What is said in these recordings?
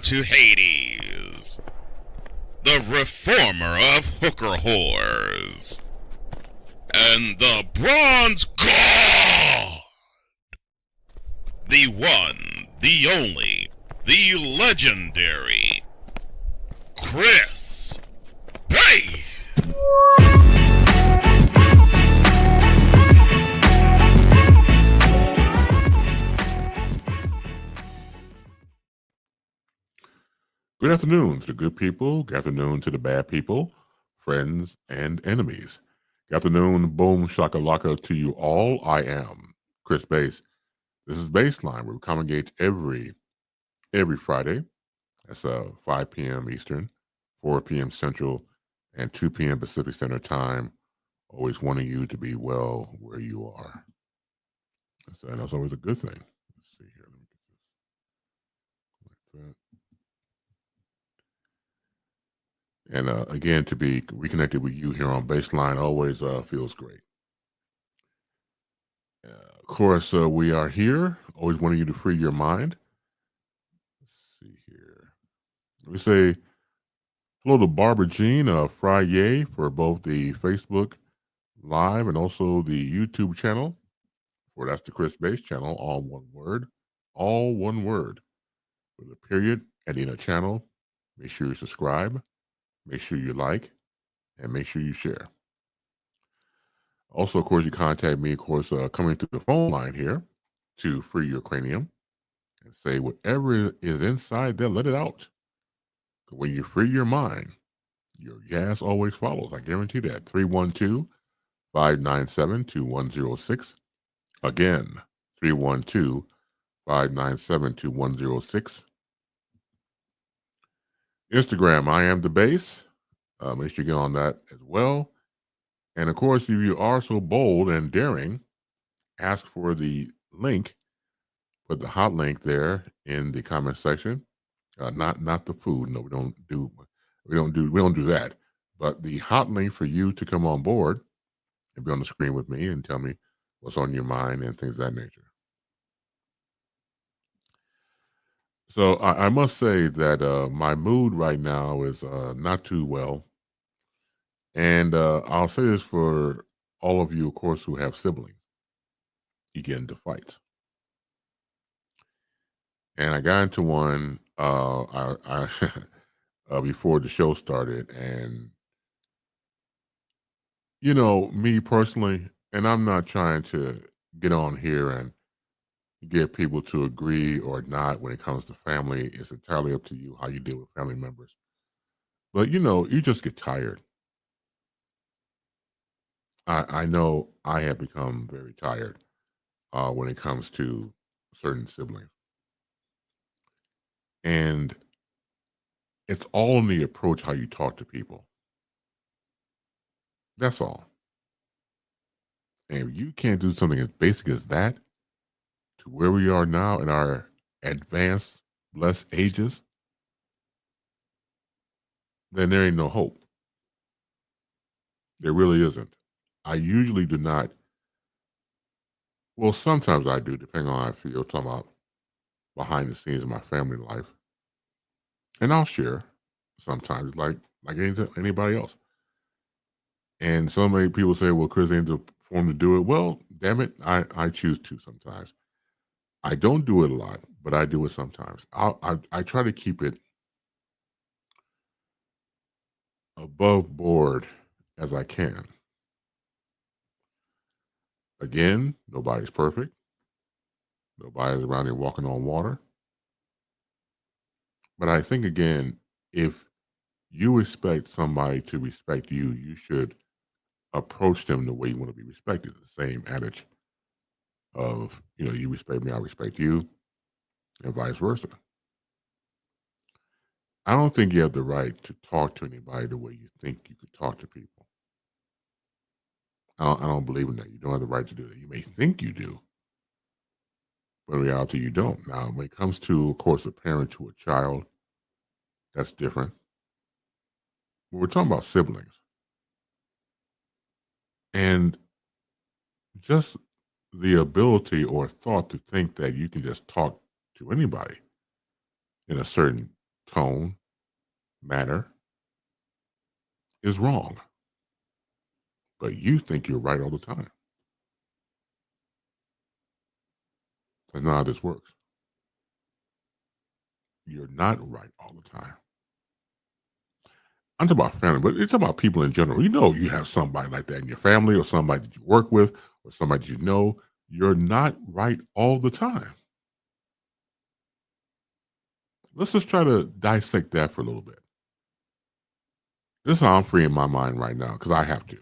to Hades, the reformer of hooker whores, and the bronze god, the one, the only, the legendary Chris Bay. Good afternoon to the good people. Good afternoon to the bad people, friends and enemies. Good afternoon, boom, shakalaka to you all. I am Chris Base. This is BaseLine, where we congregate every Friday. That's 5 p.m. Eastern, 4 p.m. Central, and 2 p.m. Pacific Standard Time. Always wanting you to be well where you are. And that's always a good thing. Let's see here. Let me get this like that. And again, to be reconnected with you here on BaseLine always feels great. Of course, we are here, always wanting you to free your mind. Let's see here. We say hello to Barbara Jean, Friday for both the Facebook Live and also the YouTube channel. For that's the Chris Base channel, all one word, with a period at the end of the channel. Make sure you subscribe, make sure you like, and make sure you share. Also, of course, you contact me, of course, coming through the phone line here to free your cranium and say whatever is inside there, let it out. When you free your mind, your gas always follows. I guarantee that. 312-597-2106. Again, 312-597-2106. Instagram, I am the base. Make sure you get on that as well. And of course, if you are so bold and daring, ask for the link. Put the hot link there in the comment section. Not the food. No, we don't do that. But the hot link for you to come on board and be on the screen with me and tell me what's on your mind and things of that nature. So I must say that my mood right now is not too well. And I'll say this for all of you, of course, who have siblings. You get into fights. And I got into one before the show started. And, you know, me personally, and I'm not trying to get on here and get people to agree or not when it comes to family. It's entirely up to you how you deal with family members. But, you know, you just get tired. I know I have become very tired when it comes to certain siblings. And it's all in the approach how you talk to people. That's all. And if you can't do something as basic as that to where we are now in our advanced, blessed ages, then there ain't no hope. There really isn't. I usually do not. Well, sometimes I do, depending on how I feel. Talking about behind the scenes of my family life, and I'll share sometimes, like anybody else. And so many people say, "Well, Chris ain't the form to do it." Well, damn it, I choose to sometimes. I don't do it a lot, but I do it sometimes. I try to keep it above board as I can. Again, nobody's perfect. Nobody's around here walking on water. But I think, again, if you expect somebody to respect you, you should approach them the way you want to be respected. The same adage of, you know, you respect me, I respect you, and vice versa. I don't think you have the right to talk to anybody the way you think you could talk to people. I don't believe in that. You don't have the right to do that. You may think you do, but in reality, you don't. Now, when it comes to, of course, a parent to a child, that's different. But we're talking about siblings. And just the ability or thought to think that you can just talk to anybody in a certain tone, manner is wrong, but you think you're right all the time. That's not how this works. You're not right all the time. I'm talking about family, but it's about people in general. You know, you have somebody like that in your family or somebody that you work with or somebody you know. You're not right all the time. Let's just try to dissect that for a little bit. This is how I'm freeing my mind right now because I have to.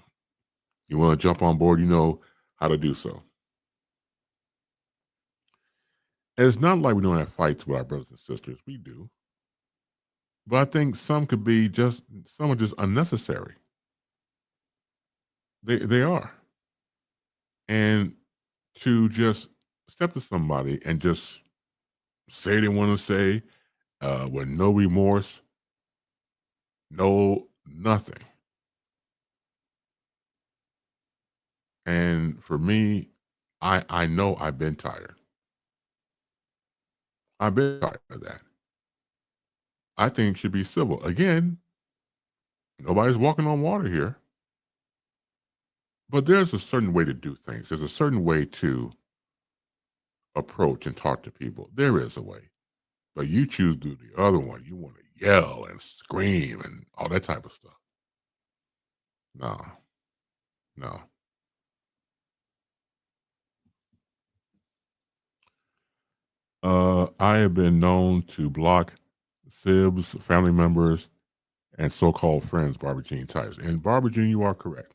You want to jump on board, you know how to do so. And it's not like we don't have fights with our brothers and sisters. We do. But I think some are just unnecessary. They are. And to just step to somebody and just say they want to say with no remorse, no nothing. And for me, I know I've been tired. I've been tired of that. I think it should be civil. Again, nobody's walking on water here. But there's a certain way to do things. There's a certain way to approach and talk to people. There is a way. But you choose to do the other one. You want to yell and scream and all that type of stuff. No, no. I have been known to block sibs, family members, and so-called friends, Barbara Jean types. And Barbara Jean, you are correct.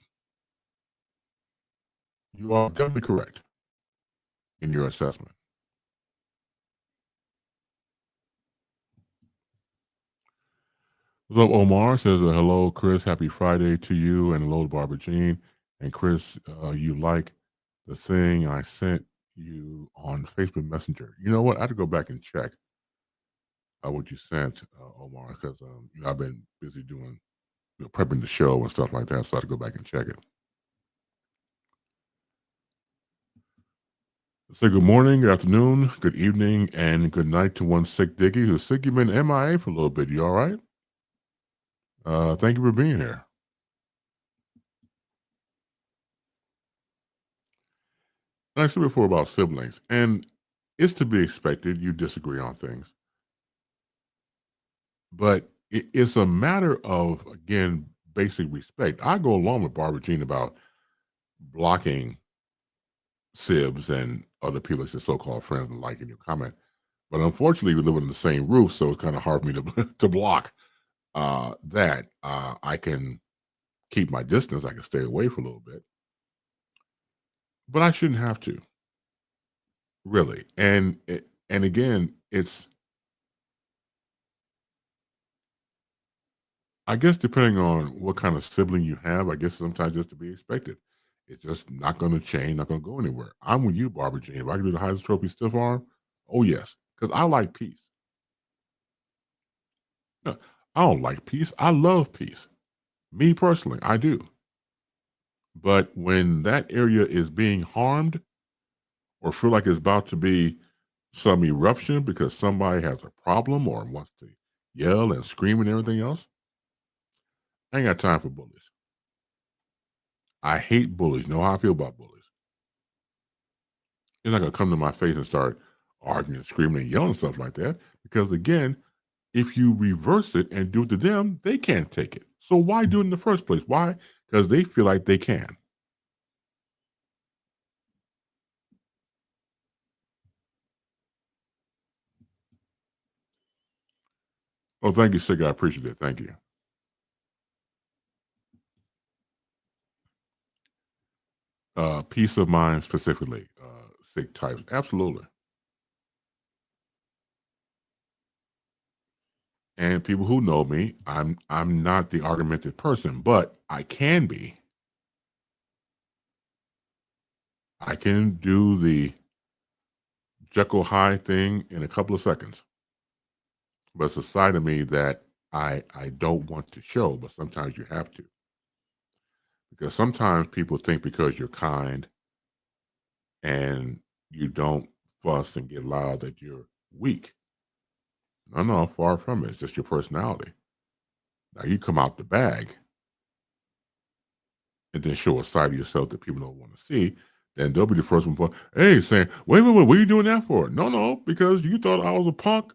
You are definitely correct in your assessment. What's up, Omar? Says hello, Chris. Happy Friday to you, and hello, Barbara Jean. And Chris, you like the thing I sent you on Facebook Messenger. You know what? I have to go back and check what you sent, Omar, because I've been busy doing prepping the show and stuff like that, so I have to go back and check it. Say good morning, good afternoon, good evening, and good night to one sick Dickie who's sick. You've been MIA for a little bit. You all right? Thank you for being here. And I said before about siblings, and it's to be expected. You disagree on things, but it's a matter of, again, basic respect. I go along with Barbara Jean about blocking sibs and other people as your so-called friends and liking your comment. But unfortunately, we live in the same roof, so it's kind of hard for me to to block that. I can keep my distance. I can stay away for a little bit, but I shouldn't have to really. And again, it's, I guess, depending on what kind of sibling you have. I guess sometimes just to be expected. It's just not going to change. Not going to go anywhere. I'm with you, Barbara Jean. If I can do the highest trophy stiff arm, oh yes, because I like peace. No, I don't like peace. I love peace. Me personally, I do. But when that area is being harmed or feel like it's about to be some eruption because somebody has a problem or wants to yell and scream and everything else, I ain't got time for bullies. I hate bullies. You know how I feel about bullies. They're not gonna come to my face and start arguing and screaming and yelling and stuff like that. Because again, if you reverse it and do it to them, they can't take it. So why do it in the first place? Why? Because they feel like they can. Oh, thank you, Sig. I appreciate it. Thank you. Peace of mind specifically, Sig types. Absolutely. And people who know me, I'm not the argumentative person, but I can be. I can do the Jekyll Hyde thing in a couple of seconds. But it's a side of me that I don't want to show, but sometimes you have to. Because sometimes people think because you're kind and you don't fuss and get loud that you're weak. No, far from it. It's just your personality. Now you come out the bag and then show a side of yourself that people don't want to see, then they'll be the first one, hey, saying, wait, what are you doing that for? No, because you thought I was a punk,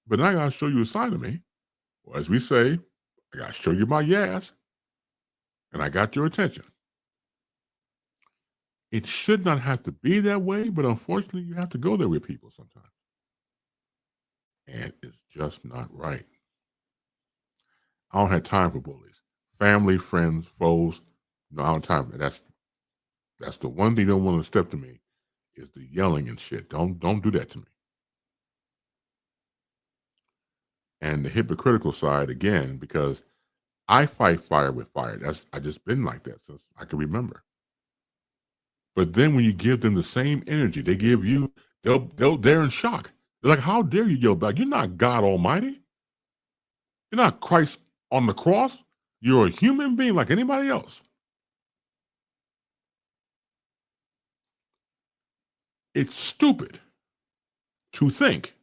but now I got to show you a side of me. Well, as we say, I got to show you my ass, and I got your attention. It should not have to be that way, but unfortunately, you have to go there with people sometimes. And it's just not right. I don't have time for bullies. Family, friends, foes, no, I don't have time. That's the one thing they don't want to step to me is the yelling and shit. Don't do that to me. And the hypocritical side again, because I fight fire with fire. I just been like that since I can remember. But then when you give them the same energy they give you, they're in shock. They're like, how dare you yell back? You're not God Almighty. You're not Christ on the cross. You're a human being like anybody else. It's stupid to think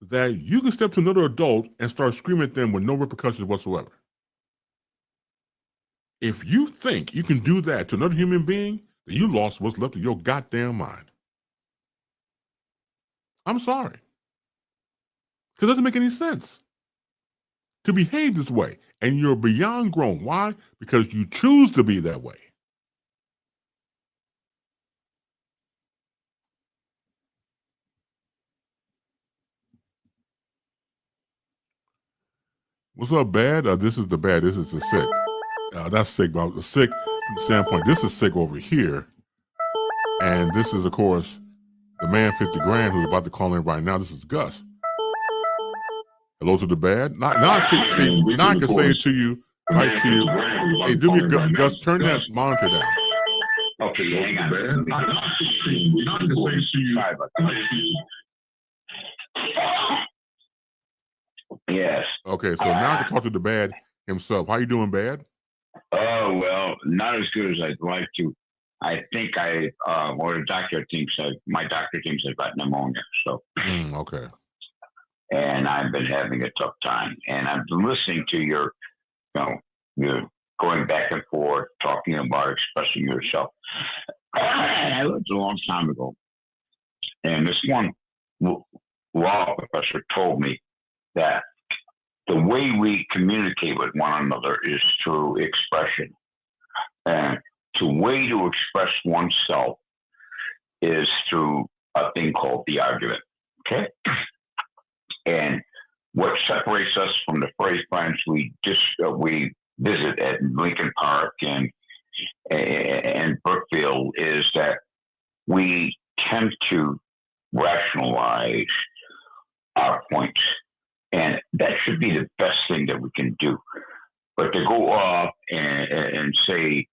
that you can step to another adult and start screaming at them with no repercussions whatsoever. If you think you can do that to another human being, then you lost what's left of your goddamn mind. I'm sorry. Because it doesn't make any sense to behave this way. And you're beyond grown. Why? Because you choose to be that way. What's up, bad? This is the bad. This is the sick. That's sick. But the sick from the standpoint, this is sick over here. And this is, of course, the man 50 grand who's about to call in right now. This is Gus. Hello to the bad. Now I can say it to you, right to you. Hey, do me, Gus, turn that monitor down. Okay, hang on. Not to say to you. Yes. Okay, so now I can talk to the bad himself. How you doing, bad? Oh, well, not as good as I'd like to. I think or the doctor thinks my doctor thinks I've got pneumonia. So. Okay. And I've been having a tough time. And I've been listening to your going back and forth, talking about expressing yourself. I lived a long time ago. And this one law professor told me that the way we communicate with one another is through expression. And the way to express oneself is through a thing called the argument. Okay? And what separates us from the phrase friends we visit at Lincoln Park and Brookfield is that we tend to rationalize our points. And that should be the best thing that we can do. But to go off and say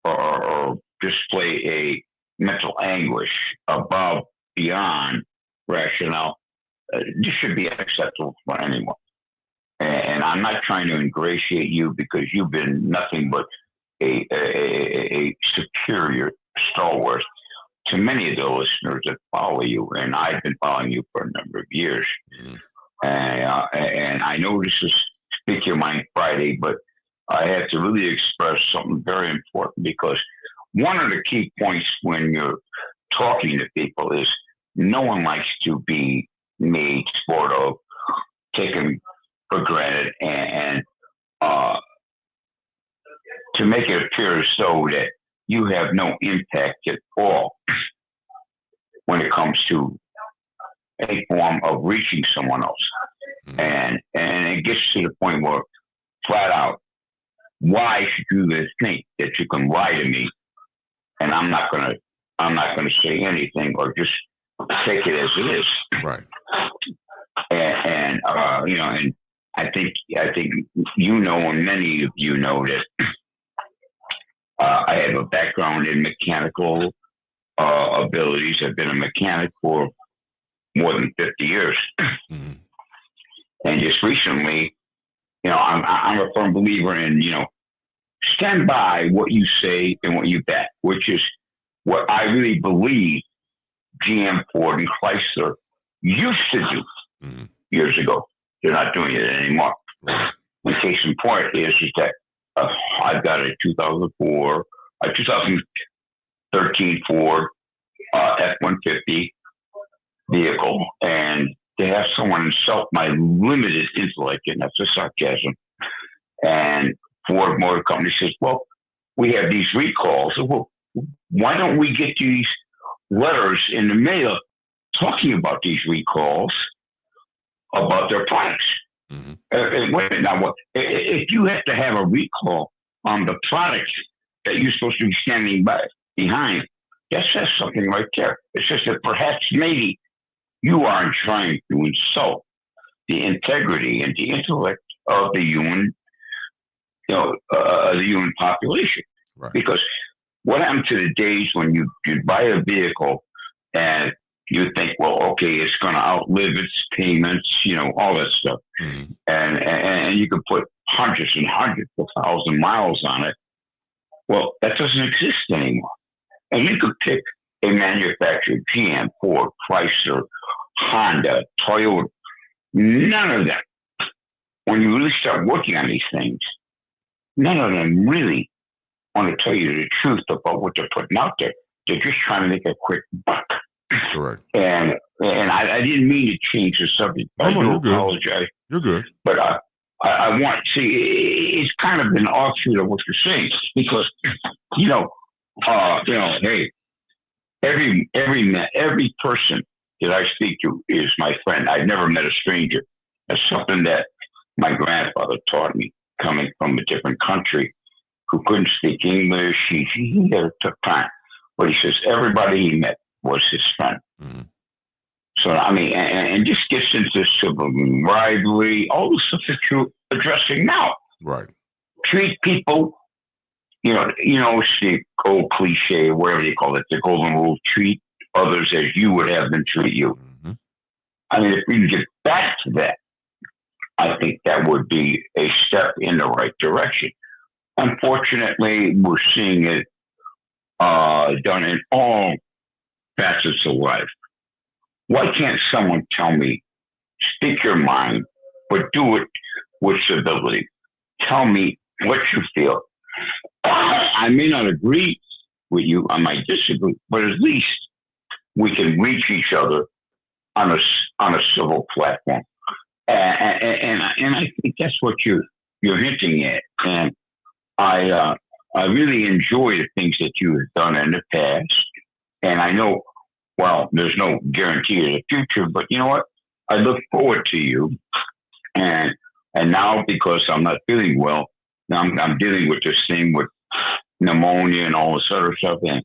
or display a mental anguish above, beyond rationale, this should be unacceptable for anyone. And I'm not trying to ingratiate you because you've been nothing but a superior stalwart to many of the listeners that follow you. And I've been following you for a number of years. Mm-hmm. And I know this is Speak Your Mind Friday, but I have to really express something very important because one of the key points when you're talking to people is no one likes to be made sport of, taken for granted, and to make it appear as though that you have no impact at all when it comes to a form of reaching someone else. Mm-hmm. And it gets to the point where, flat out, why should you think that you can lie to me and I'm not gonna say anything or just take it as it is. Right. And I think and many of you know that I have a background in mechanical abilities. I've been a mechanic for more than 50 years. Mm-hmm. And just recently, I'm a firm believer in, stand by what you say and what you back, which is what I really believe GM, Ford, and Chrysler used to do. years ago. They're not doing it anymore. Right. The case in point is that I've got a 2013 Ford F-150 vehicle, and to have someone insult my limited intellect, and that's a sarcasm, and Ford Motor Company says, well, we have these recalls. Well, why don't we get these letters in the mail talking about these recalls about their products? Now, if you have to have a recall on the product that you're supposed to be standing behind, that says something right there. It says that perhaps maybe you aren't trying to insult the integrity and the intellect of the human, the human population. Right. Because what happened to the days when you buy a vehicle and you think, well, okay, it's going to outlive its payments, all that stuff. And you can put hundreds and hundreds of thousand miles on it. Well, that doesn't exist anymore. And you could pick a manufacturer, GM, Ford, Chrysler, Honda, Toyota, none of them. When you really start working on these things, none of them really want to tell you the truth about what they're putting out there. They're just trying to make a quick buck. Correct. And I didn't mean to change the subject. I do apologize. You're good. But I want to see, it's kind of an offshoot of what you're saying, because, hey, every person that I speak to is my friend. I've never met a stranger. That's something that my grandfather taught me, coming from a different country, who couldn't speak English. He had a tough time. But he says everybody he met was his friend. So, and this gets into civil rivalry, all the stuff that you're addressing now. Right. Treat people, it's the old cliche, whatever they call it, the golden rule, treat others as you would have them treat you. If we can get back to that, I think that would be a step in the right direction. Unfortunately, we're seeing it done in all facets of life. Why can't someone tell me, speak your mind, but do it with civility? Tell me what you feel. I may not agree with you, I might disagree, but at least we can reach each other on a civil platform. And I think that's what you're hinting at. And I really enjoy the things that you have done in the past. And I know, well, there's no guarantee of the future, but you know what? I look forward to you. And now, because I'm not feeling well, now I'm dealing with this thing with pneumonia and all this other stuff. And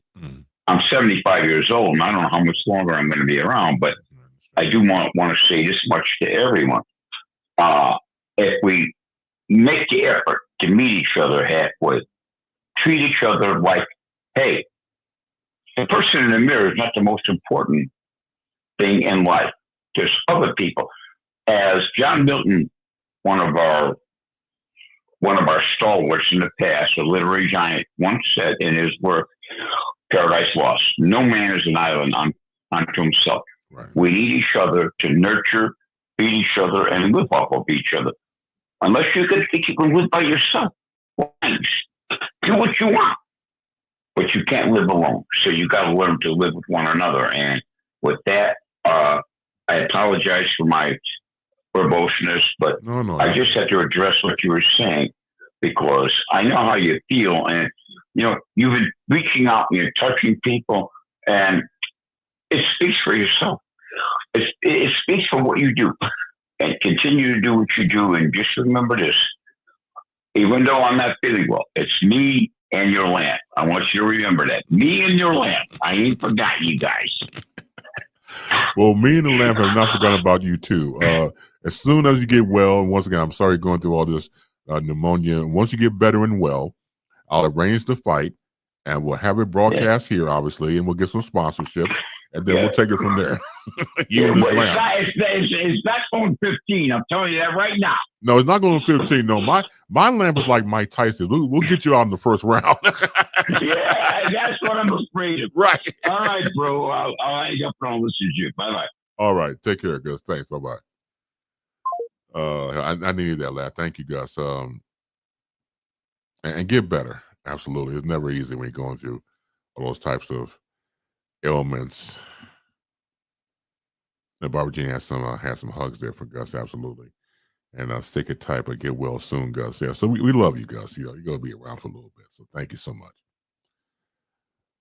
I'm 75 years old, and I don't know how much longer I'm going to be around, but I do want to say this much to everyone. If we make the effort to meet each other halfway, treat each other like, hey, the person in the mirror is not the most important thing in life. There's other people. As John Milton, one of our stalwarts in the past, a literary giant, once said in his work, Paradise Lost, no man is an island unto himself. Right. We need each other to nurture, feed each other, and live off of each other. Unless you can think you can live by yourself, thanks. Do what you want. But you can't live alone. So you got to learn to live with one another. And with that, I apologize for my verboseness, but No, I just had to address what you were saying, because I know how you feel. And, you've been reaching out and you're touching people, and it speaks for yourself. It speaks for what you do. And continue to do what you do. And just remember this. Even though I'm not feeling well, it's me and your land. I want you to remember that. Me and your land. I ain't forgot you guys. Well, me and the lamp have not forgotten about you too. As soon as you get well, and once again, I'm sorry going through all this pneumonia. Once you get better and well, I'll arrange the fight, and we'll have it broadcast here, obviously, and we'll get some sponsorships, and then we'll take it from there. It's not going 15. I'm telling you that right now. No, it's not going 15. No, my lamp is like Mike Tyson. We'll get you out in the first round. Yeah, that's what I'm afraid of. Right. All right, bro. I'll hang up and I'll listen to you. Bye-bye. All right. Take care, Gus. Thanks. Bye-bye. I needed that laugh. Thank you, Gus. And get better. Absolutely. It's never easy when you're going through all those types of ailments. And Barbara Jean had some hugs there for Gus. Absolutely. And stick it tight, but get well soon, Gus. Yeah. So we love you, Gus. You know, you're gonna be around for a little bit. So thank you so much.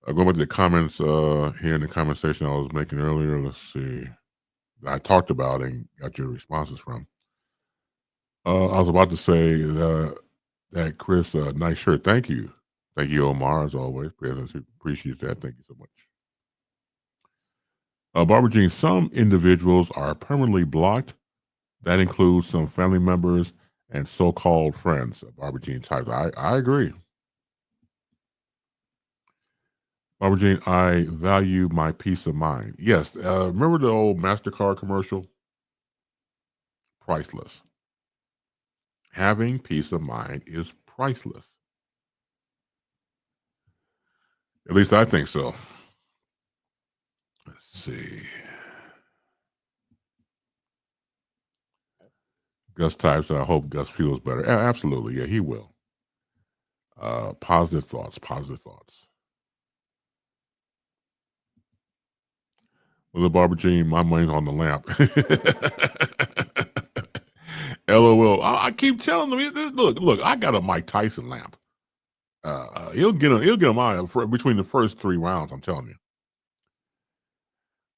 Going back to the comments here in the conversation I was making earlier. Let's see. I talked about and got your responses from. I was about to say that Chris, nice shirt. Thank you. Thank you, Omar, as always. Appreciate that. Thank you so much. Barbara Jean, some individuals are permanently blocked. That includes some family members and so-called friends. Barbara Jean types. I agree. Barbara Jean, I value my peace of mind. Yes. Remember the old MasterCard commercial? Priceless. Having peace of mind is priceless. At least I think so. Let's see. Gus types, I hope Gus feels better. Absolutely. Yeah, he will. Positive thoughts. Positive thoughts. Well, the Barbara Jean, my money's on the lamp. LOL. I keep telling them, look, I got a Mike Tyson lamp. He'll get him out between the first 3 rounds, I'm telling you.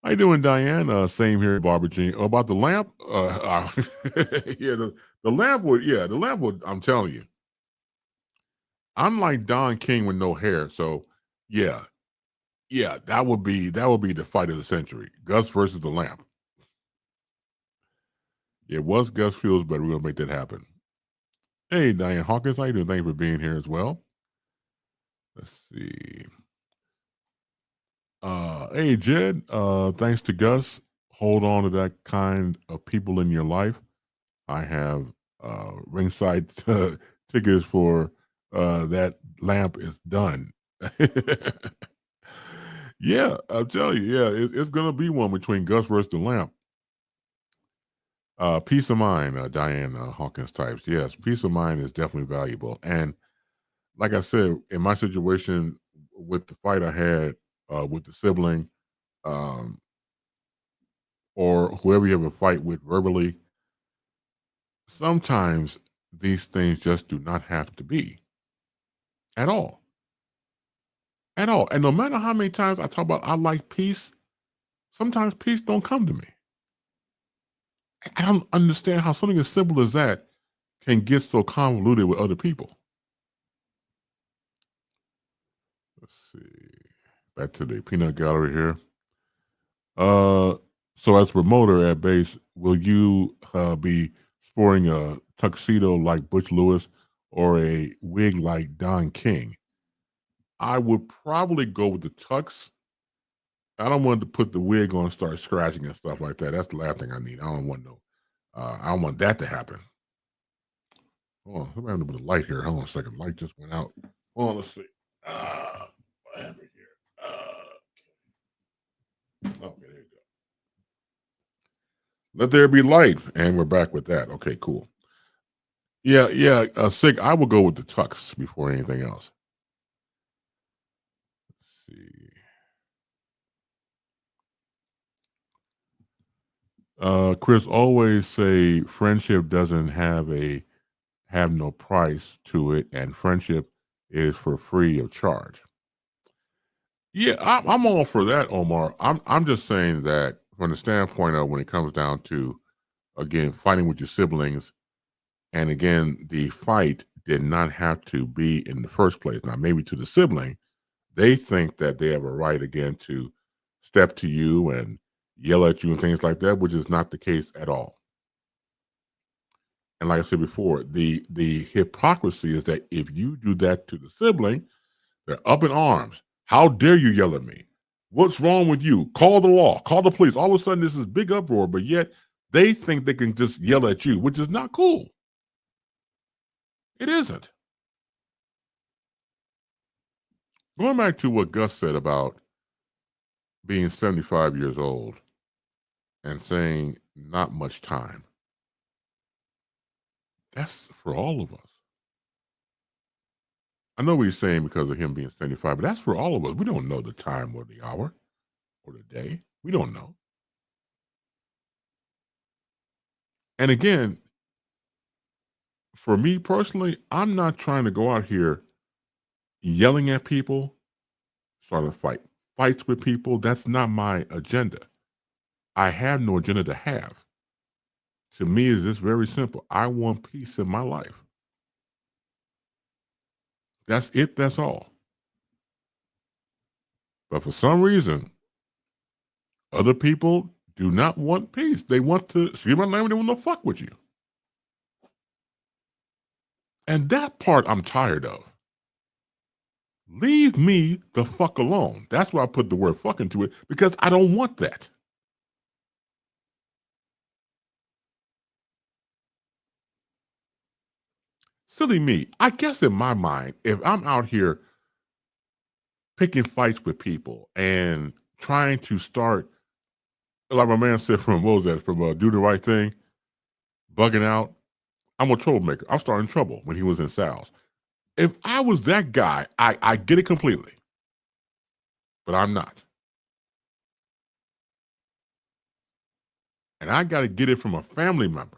How you doing, Diane? Same here, Barbara Jean. About the lamp? Yeah, the lamp would, I'm telling you. I'm like Don King with no hair, so yeah, that would be the fight of the century. Gus versus the lamp. Yeah, once Gus feels better, we're gonna make that happen. Hey, Diane Hawkins, how you doing? Thank you for being here as well. Let's see. Hey, Jed, thanks to Gus. Hold on to that kind of people in your life. I have ringside tickets for that lamp is done. Yeah, I'll tell you. Yeah, it's going to be one between Gus versus the lamp. Peace of mind, Diane Hawkins types. Yes, peace of mind is definitely valuable. And like I said, in my situation with the fight I had with the sibling, or whoever you have a fight with verbally, sometimes these things just do not have to be at all. At all. And no matter how many times I talk about I like peace, sometimes peace don't come to me. I don't understand how something as simple as that can get so convoluted with other people. Let's see. Back to the peanut gallery here. So as promoter at base, will you be sporting a tuxedo like Butch Lewis or a wig like Don King? I would probably go with the tux. I don't want to put the wig on and start scratching and stuff like that. That's the last thing I need. I don't want I don't want that to happen. Hold on, somebody having a bit of light here. Hold on a second. Light just went out. Hold on, let's see. What happened here? Okay, there you go. Let there be light, and we're back with that. Okay, cool. Yeah. Sig, I will go with the tux before anything else. Let's see. Chris always say friendship doesn't have no price to it, and friendship is for free of charge. Yeah, I'm all for that, Omar. I'm just saying that from the standpoint of when it comes down to, again, fighting with your siblings, and again, the fight did not have to be in the first place. Now, maybe to the sibling, they think that they have a right again to step to you and yell at you and things like that, which is not the case at all. And like I said before, the hypocrisy is that if you do that to the sibling, they're up in arms. How dare you yell at me? What's wrong with you? Call the law, call the police. All of a sudden, this is big uproar, but yet they think they can just yell at you, which is not cool. It isn't. Going back to what Gus said about being 75 years old and saying not much time. That's for all of us. I know what he's saying because of him being 75, but that's for all of us. We don't know the time or the hour or the day. We don't know. And again, for me personally, I'm not trying to go out here yelling at people, starting to fights with people. That's not my agenda. I have no agenda to have. To me, it's just very simple. I want peace in my life. That's it. That's all. But for some reason, other people do not want peace. They want to, excuse my language, they want to fuck with you. And that part I'm tired of. Leave me the fuck alone. That's why I put the word fuck into it, because I don't want that. Silly me. I guess in my mind, if I'm out here picking fights with people and trying to start, like my man said from, what was that, from Do the Right Thing, bugging out, I'm a troublemaker. I'm starting trouble when he was in Sal's. If I was that guy, I get it completely. But I'm not. And I got to get it from a family member.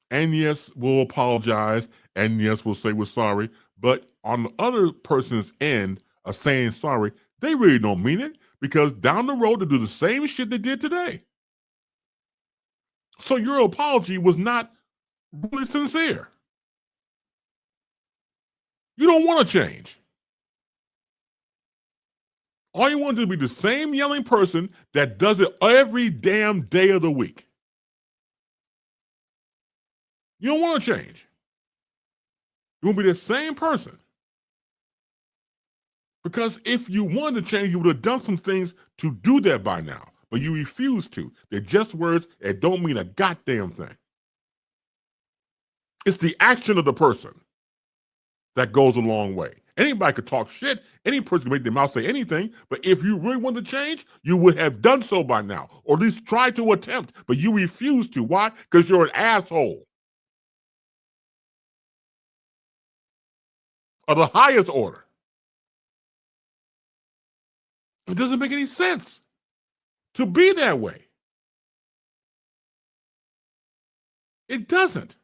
And yes, we'll apologize. And yes, we'll say we're sorry. But on the other person's end of saying sorry, they really don't mean it, because down the road they do the same shit they did today. So your apology was not really sincere. You don't want to change. All you want to do is be the same yelling person that does it every damn day of the week. You don't want to change. You want to be the same person. Because if you wanted to change, you would have done some things to do that by now. But you refuse to. They're just words that don't mean a goddamn thing. It's the action of the person that goes a long way. Anybody could talk shit. Any person can make their mouth say anything. But if you really want to change, you would have done so by now. Or at least try to attempt. But you refuse to. Why? Because you're an asshole. Of the highest order. It doesn't make any sense to be that way. It doesn't.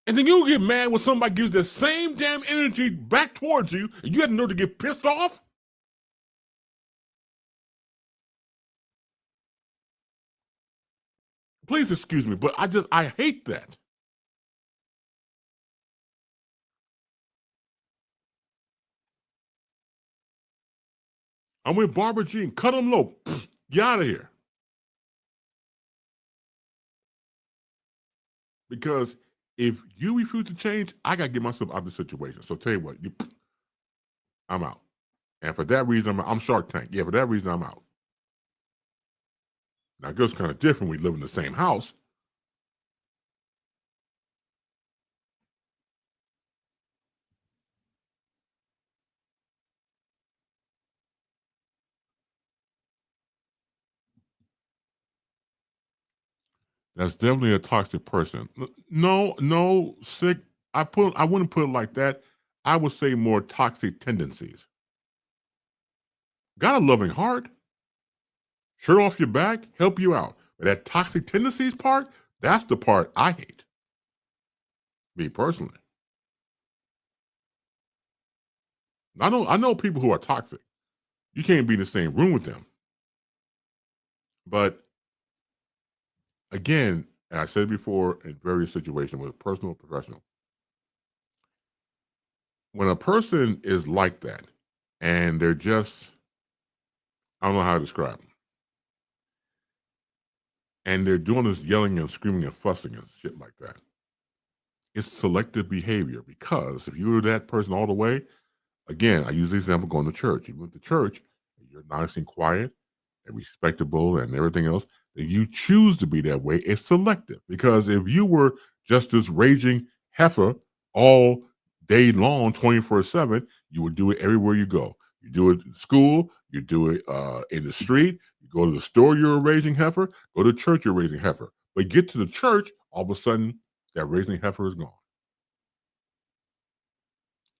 And then you get mad when somebody gives the same damn energy back towards you, and you had to know to get pissed off? Please excuse me, but I hate that. I'm with Barbara Jean. Cut them low. Pfft, get out of here. Because if you refuse to change, I got to get myself out of the situation. So tell you what, I'm out. And for that reason, I'm Shark Tank. Yeah, for that reason, I'm out. Now, it goes kind of different when we live in the same house. That's definitely a toxic person. No, sick. I wouldn't put it like that. I would say more toxic tendencies. Got a loving heart, shirt off your back, help you out. But that toxic tendencies part, that's the part I hate. Me personally. I know people who are toxic. You can't be in the same room with them. But again, and I said before in various situations, whether personal or professional, when a person is like that and they're just, I don't know how to describe them, and they're doing this yelling and screaming and fussing and shit like that, it's selective behavior. Because if you were that person all the way, again, I use the example going to church. You went to church, you're nice and quiet and respectable and everything else, then you choose to be that way. It's selective. Because if you were just this raging heifer all day long, 24/7, you would do it everywhere you go. You do it in school, you do it in the street, you Go to the store, you're a raising heifer. Go to church, you're a raising heifer. But get to the church, all of a sudden, that raising heifer is gone.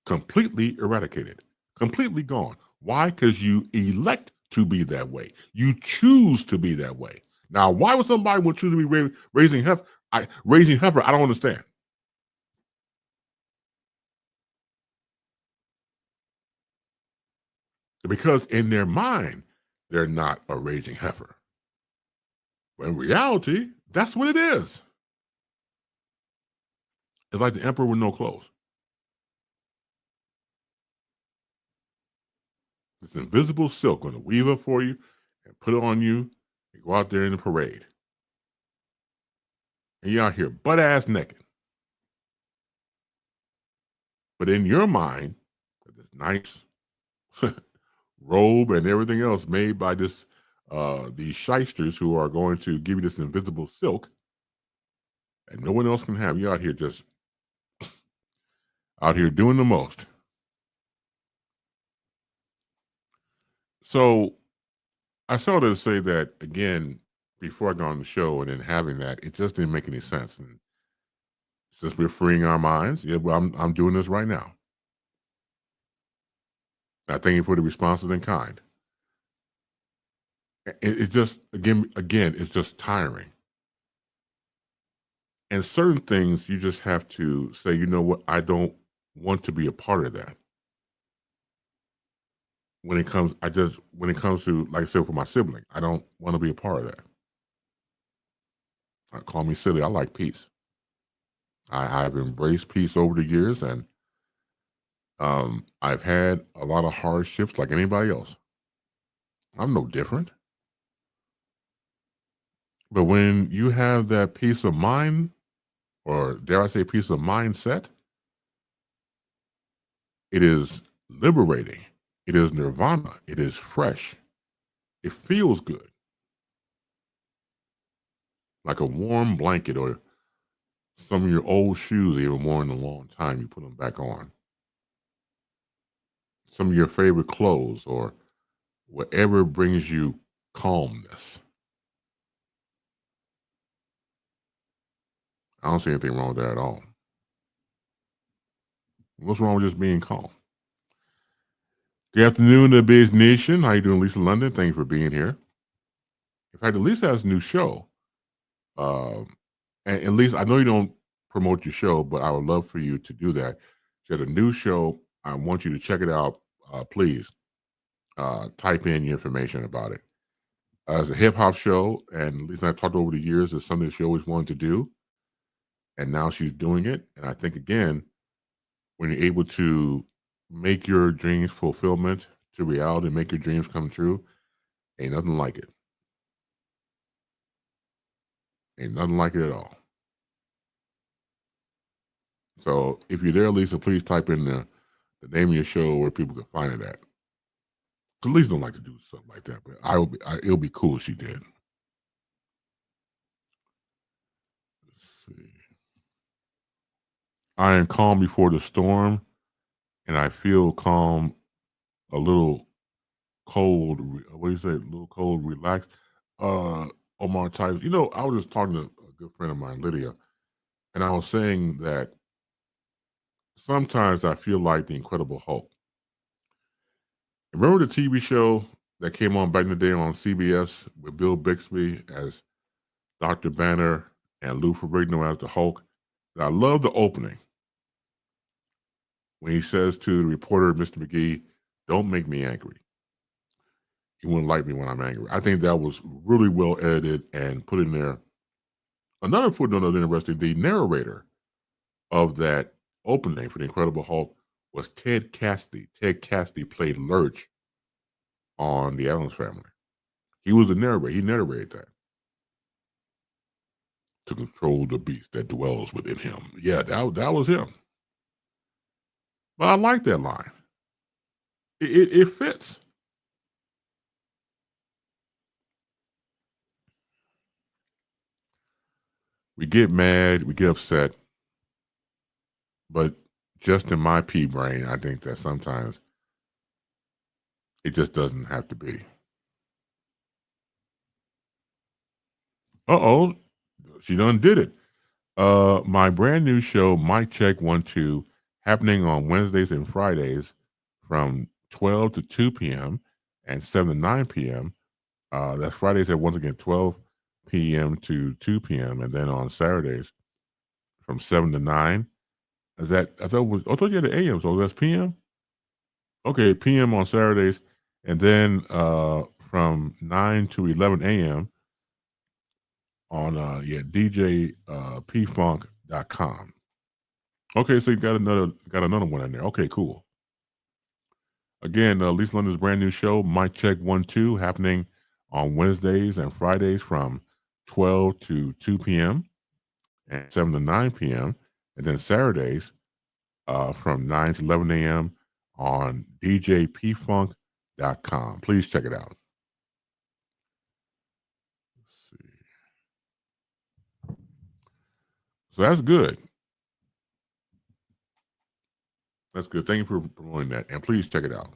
Completely eradicated. Completely gone. Why? Because you elect to be that way. You choose to be that way. Now, why would somebody would choose to be raising heifer? Raising heifer, I don't understand. Because in their mind, they're not a raging heifer. But in reality, that's what it is. It's like the emperor with no clothes. This invisible silk going to weave up for you and put it on you and go out there in the parade. And you're out here butt ass naked. But in your mind, this nice robe and everything else made by these shysters who are going to give you this invisible silk, and no one else can have. You out here just out here doing the most. So I started to say that again before I got on the show, and then having that, it just didn't make any sense. And since we're freeing our minds, yeah, well, I'm doing this right now. I thank you for the responses in kind. It just again, it's just tiring. And certain things you just have to say, you know what, I don't want to be a part of that. When it comes to, like I said, for my sibling, I don't want to be a part of that. Call me silly. I like peace. I've embraced peace over the years, and I've had a lot of hardships like anybody else. I'm no different. But when you have that peace of mind, or dare I say peace of mindset, it is liberating. It is nirvana. It is fresh. It feels good. Like a warm blanket, or some of your old shoes you haven't worn in a long time, you put them back on. Some of your favorite clothes, or whatever brings you calmness. I don't see anything wrong with that at all. What's wrong with just being calm? Good afternoon to Biz Nation. How you doing, Lisa London? Thank you for being here. In fact, Lisa has a new show. And at least I know you don't promote your show, but I would love for you to do that. She has a new show. I want you to check it out. Please type in your information about it. It's a hip hop show, and Lisa and I talked over the years. It's something she always wanted to do, and now she's doing it. And I think again, when you're able to make your dreams fulfillment to reality, make your dreams come true, ain't nothing like it. Ain't nothing like it at all. So if you're there, Lisa, please type in the name of your show where people can find it at. Because Lisa don't like to do something like that, but it'll be cool if she did. Let's see. I am calm before the storm, and I feel calm, a little cold. What do you say? A little cold, relaxed. Omar types. I was just talking to a good friend of mine, Lydia, and I was saying that sometimes I feel like the Incredible Hulk. Remember the TV show that came on back in the day on CBS with Bill Bixby as Dr. Banner and Lou Ferrigno as the Hulk? And I love the opening when he says to the reporter, Mr. McGee, "Don't make me angry. You wouldn't like me when I'm angry." I think that was really well edited and put in there. Another footnote that was interesting, the narrator of that opening for the Incredible Hulk was Ted Cassidy. Ted Cassidy played Lurch on The Addams Family. He was the narrator. He narrated that. To control the beast that dwells within him. Yeah, that was him. But I like that line. It fits. We get mad, we get upset, but just in my pea brain, I think that sometimes it just doesn't have to be. Uh-oh, she done did it. My brand new show, Mic Check 1 2, happening on Wednesdays and Fridays from 12 to 2 p.m. and 7 to 9 p.m. That's Fridays at once again 12 p.m. to 2 p.m. and then on Saturdays from 7 to 9. Is that I thought you had the AM, so that's PM? Okay, PM on Saturdays, and then from 9 to 11 a.m. on DJ pfunk.com. Okay, so you got another one in there. Okay, cool. Again, Lisa London's brand new show, Mic Check 1 2, happening on Wednesdays and Fridays from 12 to 2 p.m. and 7 to 9 p.m. And then Saturdays from 9 to 11 a.m. on djpfunk.com. Please check it out. Let's see. So that's good. That's good. Thank you for promoting that. And please check it out.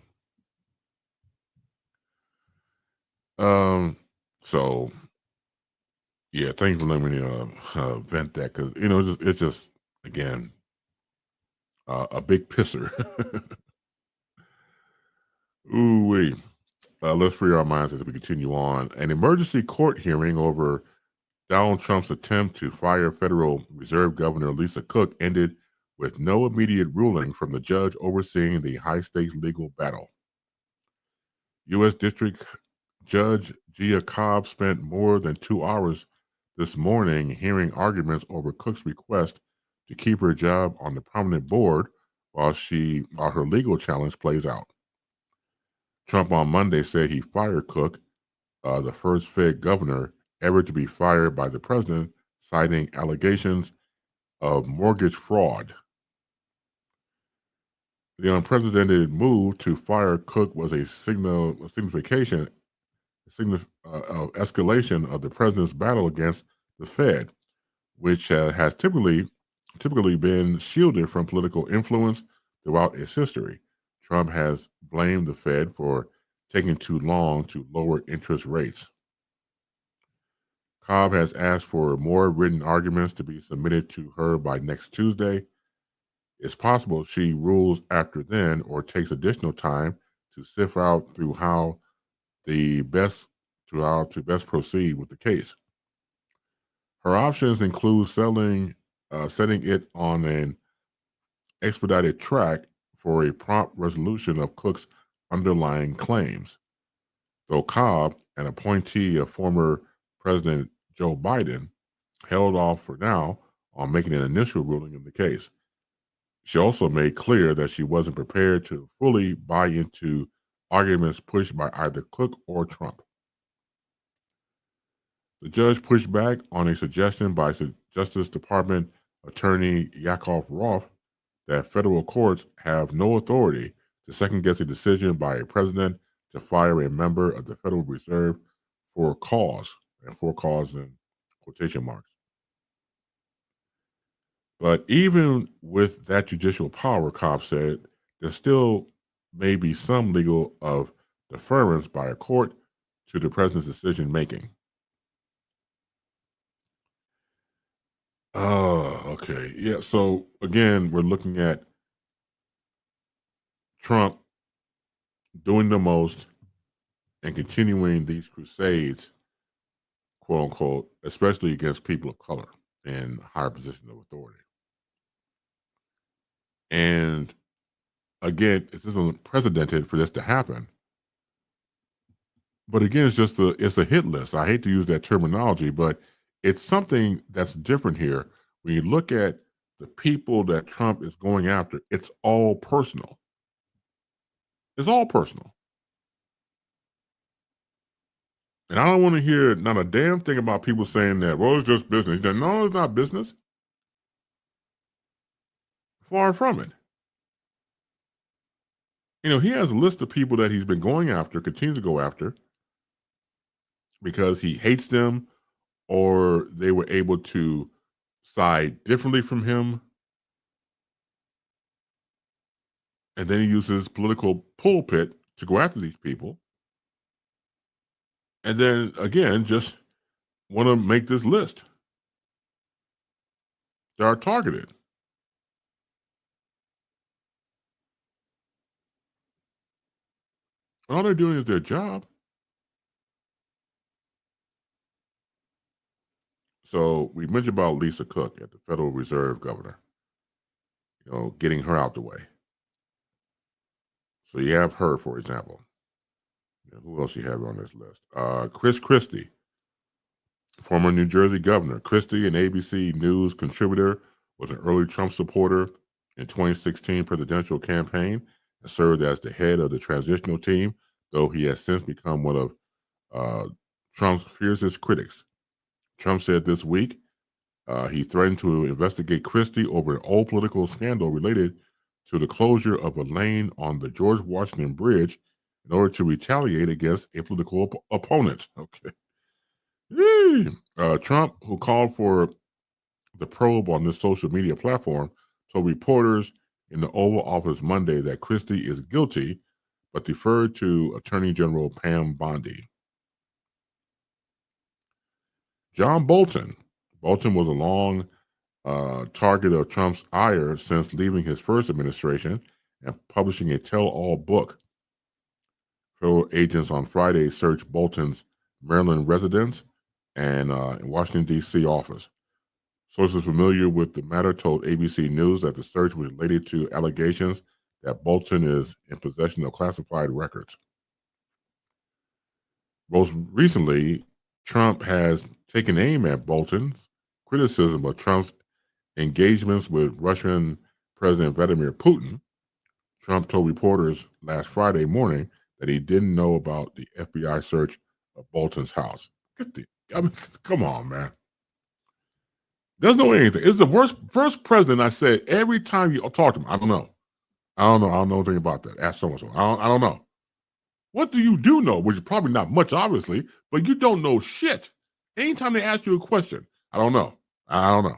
So yeah, thank you for letting me vent that because it's just again a big pisser. Ooh wee. Let's free our minds as we continue on. An emergency court hearing over Donald Trump's attempt to fire Federal Reserve Governor Lisa Cook ended with no immediate ruling from the judge overseeing the high-stakes legal battle. U.S. District Judge Gia Cobb spent more than 2 hours this morning hearing arguments over Cook's request to keep her job on the prominent board while her legal challenge plays out. Trump on Monday said he fired Cook, the first Fed governor ever to be fired by the president, citing allegations of mortgage fraud. The unprecedented move to fire Cook was a signification of escalation of the president's battle against the Fed, which has typically been shielded from political influence throughout its history. Trump has blamed the Fed for taking too long to lower interest rates. Cobb has asked for more written arguments to be submitted to her by next Tuesday. It's possible she rules after then or takes additional time to sift out through how to best proceed with the case. Her options include setting it on an expedited track for a prompt resolution of Cook's underlying claims. Though Cobb, an appointee of former President Joe Biden, held off for now on making an initial ruling in the case. She also made clear that she wasn't prepared to fully buy into arguments pushed by either Cook or Trump. The judge pushed back on a suggestion by Justice Department Attorney Yakov Roth that federal courts have no authority to second-guess a decision by a president to fire a member of the Federal Reserve for cause, and for cause in quotation marks. But even with that judicial power, Cobb said, there still may be some legal of deference by a court to the president's decision making. Oh, okay. Yeah. So again, we're looking at Trump doing the most and continuing these crusades, quote unquote, especially against people of color in higher positions of authority. And again, this is unprecedented for this to happen. But again, it's a hit list. I hate to use that terminology, but it's something that's different here. When you look at the people that Trump is going after, it's all personal. It's all personal. And I don't want to hear not a damn thing about people saying that, well, it's just business. No, it's not business. Far from it. He has a list of people that he's been going after, continues to go after, because he hates them or they were able to side differently from him. And then he uses political pulpit to go after these people. And then again, just want to make this list. They are targeted. All they're doing is their job. So we mentioned about Lisa Cook at the Federal Reserve governor, getting her out the way. So you have her, for example. Who else you have on this list? Chris Christie, former New Jersey governor. Christie, an ABC News contributor, was an early Trump supporter in 2016 presidential campaign and served as the head of the transitional team, though he has since become one of Trump's fiercest critics. Trump said this week he threatened to investigate Christie over an old political scandal related to the closure of a lane on the George Washington Bridge in order to retaliate against a political opponent. Okay. Trump, who called for the probe on this social media platform, told reporters in the Oval Office Monday that Christie is guilty, but deferred to Attorney General Pam Bondi. John Bolton. Bolton was a long target of Trump's ire since leaving his first administration and publishing a tell-all book. Federal agents on Friday searched Bolton's Maryland residence and Washington, D.C. office. Sources familiar with the matter told ABC News that the search was related to allegations that Bolton is in possession of classified records. Most recently, Trump has taken aim at Bolton's criticism of Trump's engagements with Russian President Vladimir Putin. Trump told reporters last Friday morning that he didn't know about the FBI search of Bolton's house. Come on, man. Doesn't know anything. It's the first president I said every time you talk to him. I don't know. I don't know anything about that. Ask so-and-so. I don't know. What do you do know? Which is probably not much, obviously, but you don't know shit. Anytime they ask you a question, I don't know. I don't know.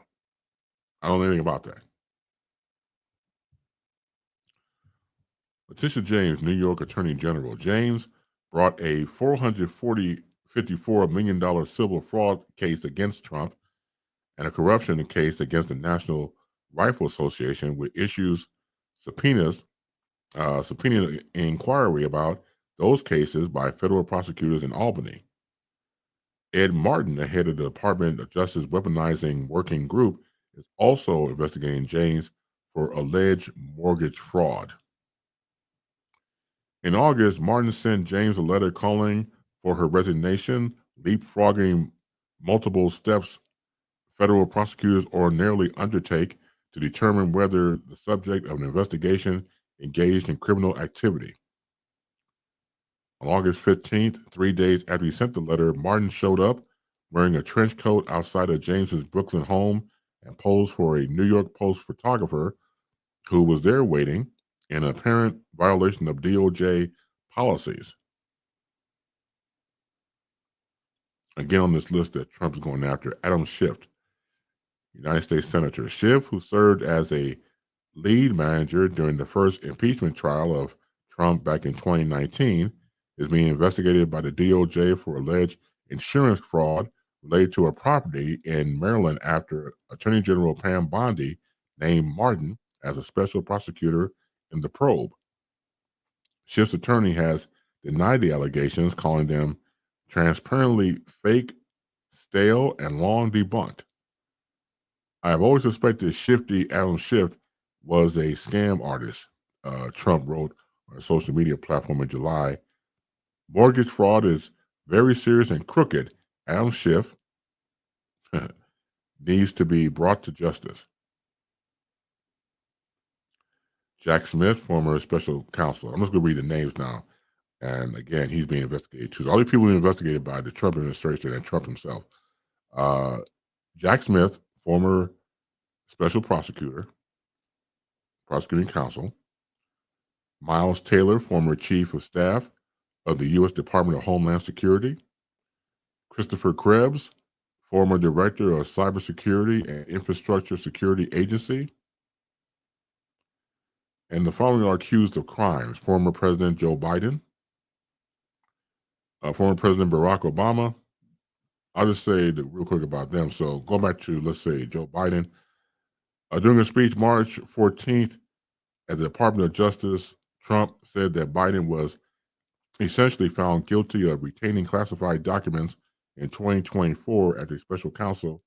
I don't know anything about that. Letitia James, New York Attorney General. James brought a $454 million civil fraud case against Trump and a corruption case against the National Rifle Association, which issues subpoenaing inquiry about those cases by federal prosecutors in Albany. Ed Martin, the head of the Department of Justice Weaponizing Working Group, is also investigating James for alleged mortgage fraud. In August, Martin sent James a letter calling for her resignation, leapfrogging multiple steps federal prosecutors ordinarily undertake to determine whether the subject of an investigation engaged in criminal activity. On August 15th, 3 days after he sent the letter, Martin showed up wearing a trench coat outside of James's Brooklyn home and posed for a New York Post photographer who was there waiting in apparent violation of DOJ policies. Again, on this list that Trump is going after, Adam Schiff, United States Senator. Schiff, who served as a lead manager during the first impeachment trial of Trump back in 2019, is being investigated by the DOJ for alleged insurance fraud related to a property in Maryland after Attorney General Pam Bondi named Martin as a special prosecutor in the probe. Schiff's attorney has denied the allegations, calling them transparently fake, stale, and long debunked. I have always suspected Shifty Adam Schiff was a scam artist, Trump wrote on a social media platform in July. Mortgage fraud is very serious and crooked. Adam Schiff needs to be brought to justice. Jack Smith, former special counsel. I'm just going to read the names now. And again, he's being investigated too. So all these people being investigated by the Trump administration and Trump himself. Jack Smith, former special prosecutor, prosecuting counsel. Miles Taylor, former chief of staff of the U.S. Department of Homeland Security. Christopher Krebs, former director of Cybersecurity and Infrastructure Security Agency. And the following are accused of crimes: former President Joe Biden, former President Barack Obama, I'll just say real quick about them. So going back to, let's say, Joe Biden, during a speech March 14th at the Department of Justice, Trump said that Biden was essentially found guilty of retaining classified documents in 2024 after a special counsel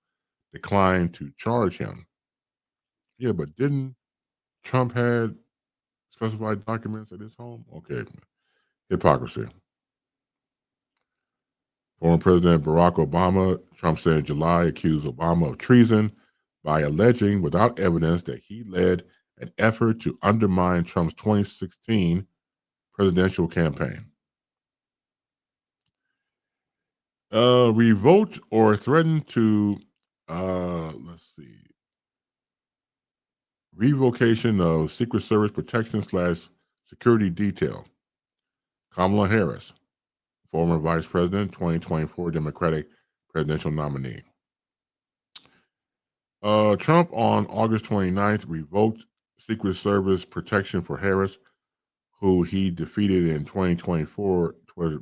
declined to charge him. Yeah, but didn't Trump had specified documents at his home? Okay, hypocrisy. Former President Barack Obama, Trump said in July, accused Obama of treason by alleging without evidence that he led an effort to undermine Trump's 2016 presidential campaign. Revoked or threatened to, let's see, revocation of Secret Service protection / security detail. Kamala Harris, former Vice President, 2024 Democratic presidential nominee. Trump on August 29th revoked Secret Service protection for Harris, who he defeated in 2024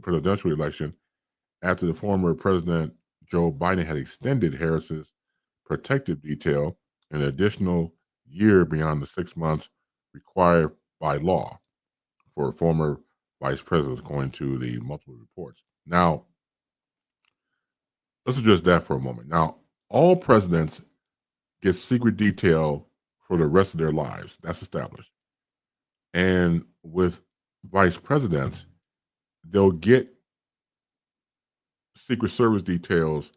presidential election after the former President Joe Biden had extended Harris's protective detail an additional year beyond the 6 months required by law for former vice presidents, according to the multiple reports. Now, let's address that for a moment. Now, all presidents get secret detail for the rest of their lives. That's established. And with vice presidents, they'll get Secret Service details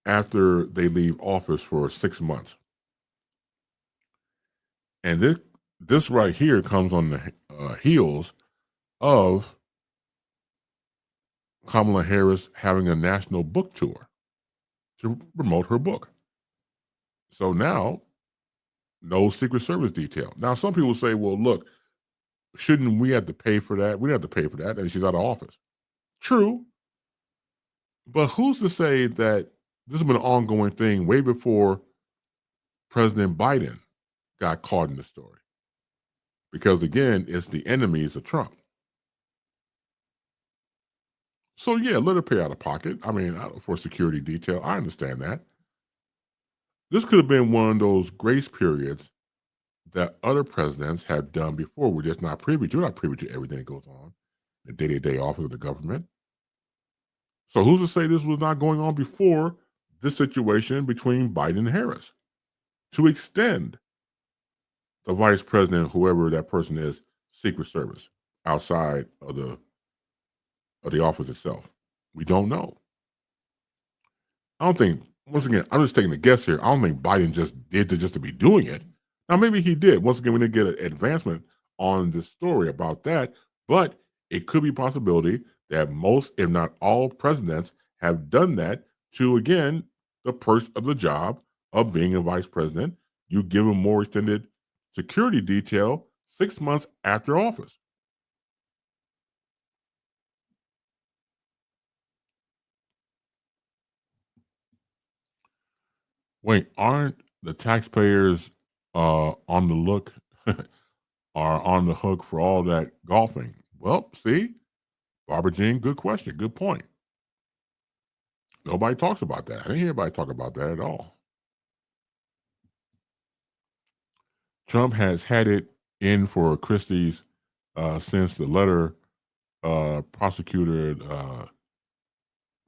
after they leave office for 6 months. And this right here comes on the heels of Kamala Harris having a national book tour to promote her book. So now, no Secret Service detail. Now, some people say, well, look, shouldn't we have to pay for that? We don't have to pay for that, and she's out of office. True. But who's to say that this has been an ongoing thing way before President Biden got caught in the story? Because, again, it's the enemies of Trump. So, yeah, let her pay out of pocket. I mean, for security detail, I understand that. This could have been one of those grace periods that other presidents have done before. We're just not privy to. We're not privy to everything that goes on in the day-to-day office of the government. So who's to say this was not going on before this situation between Biden and Harris to extend the vice president, whoever that person is, Secret Service outside of the office itself? We don't know. I don't think, once again, I'm just taking a guess here. I don't think Biden just did it just to be doing it. Now, maybe he did. Once again, we didn't get an advancement on this story about that, but it could be a possibility that most, if not all, presidents have done that to, again, the perks of the job of being a vice president. You give them more extended security detail 6 months after office. Wait, aren't the taxpayers on the look are on the hook for all that golfing? Well, see, Barbara Jean, good question, good point. Nobody talks about that. I didn't hear anybody talk about that at all. Trump has had it in for Christie's since the letter prosecuted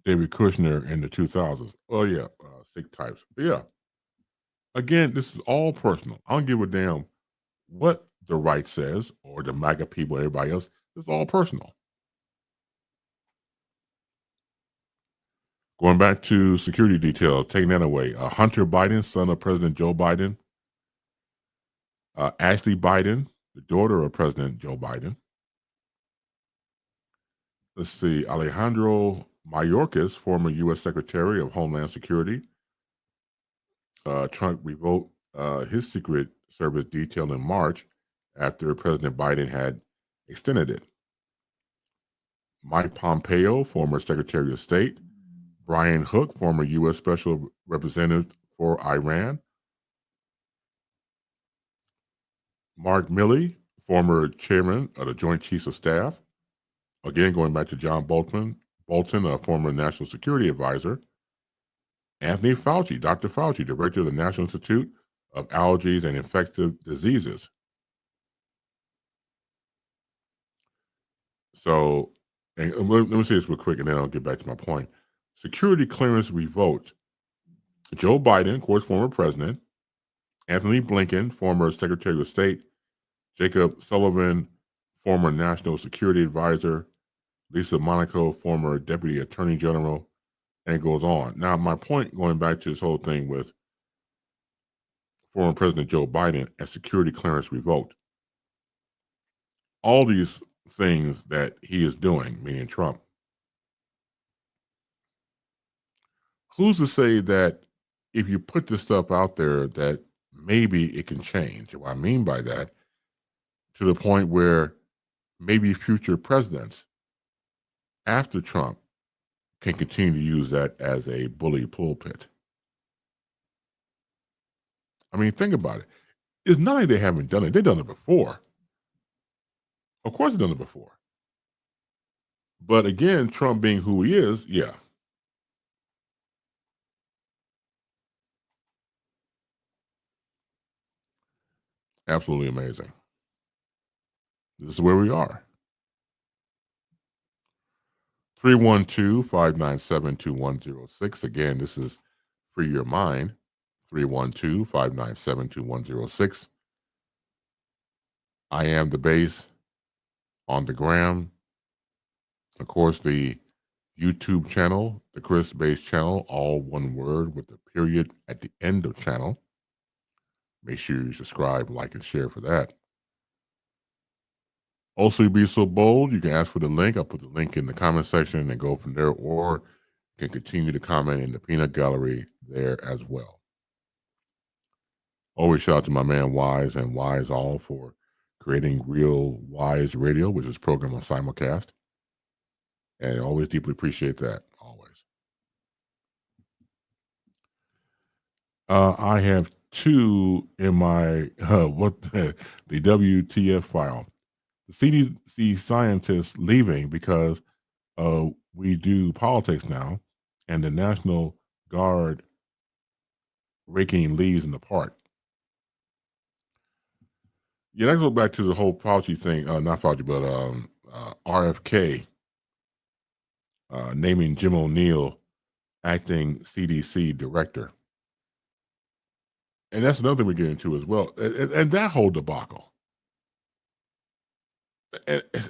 David Kushner in the 2000s. Oh, yeah, sick types. But yeah, again, this is all personal. I don't give a damn what the right says or the MAGA people, everybody else. It's all personal. Going back to security details, taking that away. Hunter Biden, son of President Joe Biden. Ashley Biden, the daughter of President Joe Biden. Let's see, Alejandro Mayorkas, former U.S. Secretary of Homeland Security. Trump revoked his Secret Service detail in March after President Biden had extended it. Mike Pompeo, former Secretary of State. Brian Hook, former U.S. Special Representative for Iran. Mark Milley, former Chairman of the Joint Chiefs of Staff. Again, going back to John Bolton Bolton, a former national security advisor, Anthony Fauci, Dr. Fauci, director of the National Institute of Allergies and Infectious Diseases. So, and let me say this real quick, and then I'll get back to my point. Security clearance revoked. Joe Biden, of course, former president, Anthony Blinken, former Secretary of State, Jacob Sullivan, former National Security Advisor, Lisa Monaco, former Deputy Attorney General, and it goes on. Now, my point going back to this whole thing with former President Joe Biden and security clearance revoked. All these things that he is doing, meaning Trump, who's to say that if you put this stuff out there that maybe it can change? What I mean by that, to the point where maybe future presidents after Trump can continue to use that as a bully pulpit. I mean, think about it. It's not like they haven't done it. They've done it before. Of course they've done it before. But again, Trump being who he is, yeah. Absolutely amazing. This is where we are. 312-597-2106. Again, this is Free Your Mind. 312-597-2106. I am the base on the gram. Of course, the YouTube channel, the Chris Base channel, all one word with a period at the end of channel. Make sure you subscribe, like, and share for that. Also, be so bold, you can ask for the link. I'll put the link in the comment section and go from there, or you can continue to comment in the peanut gallery there as well. Always shout out to my man Wise and Wise All for creating Real Wise Radio, which is program on simulcast. And I always deeply appreciate that, always. I have two in my, the WTF file. The CDC scientists leaving because we do politics now, and the National Guard raking leaves in the park. Yeah, let's go back to the whole Fauci thing. Not Fauci, but RFK naming Jim O'Neill acting CDC director. And that's another thing we get into as well. And that whole debacle.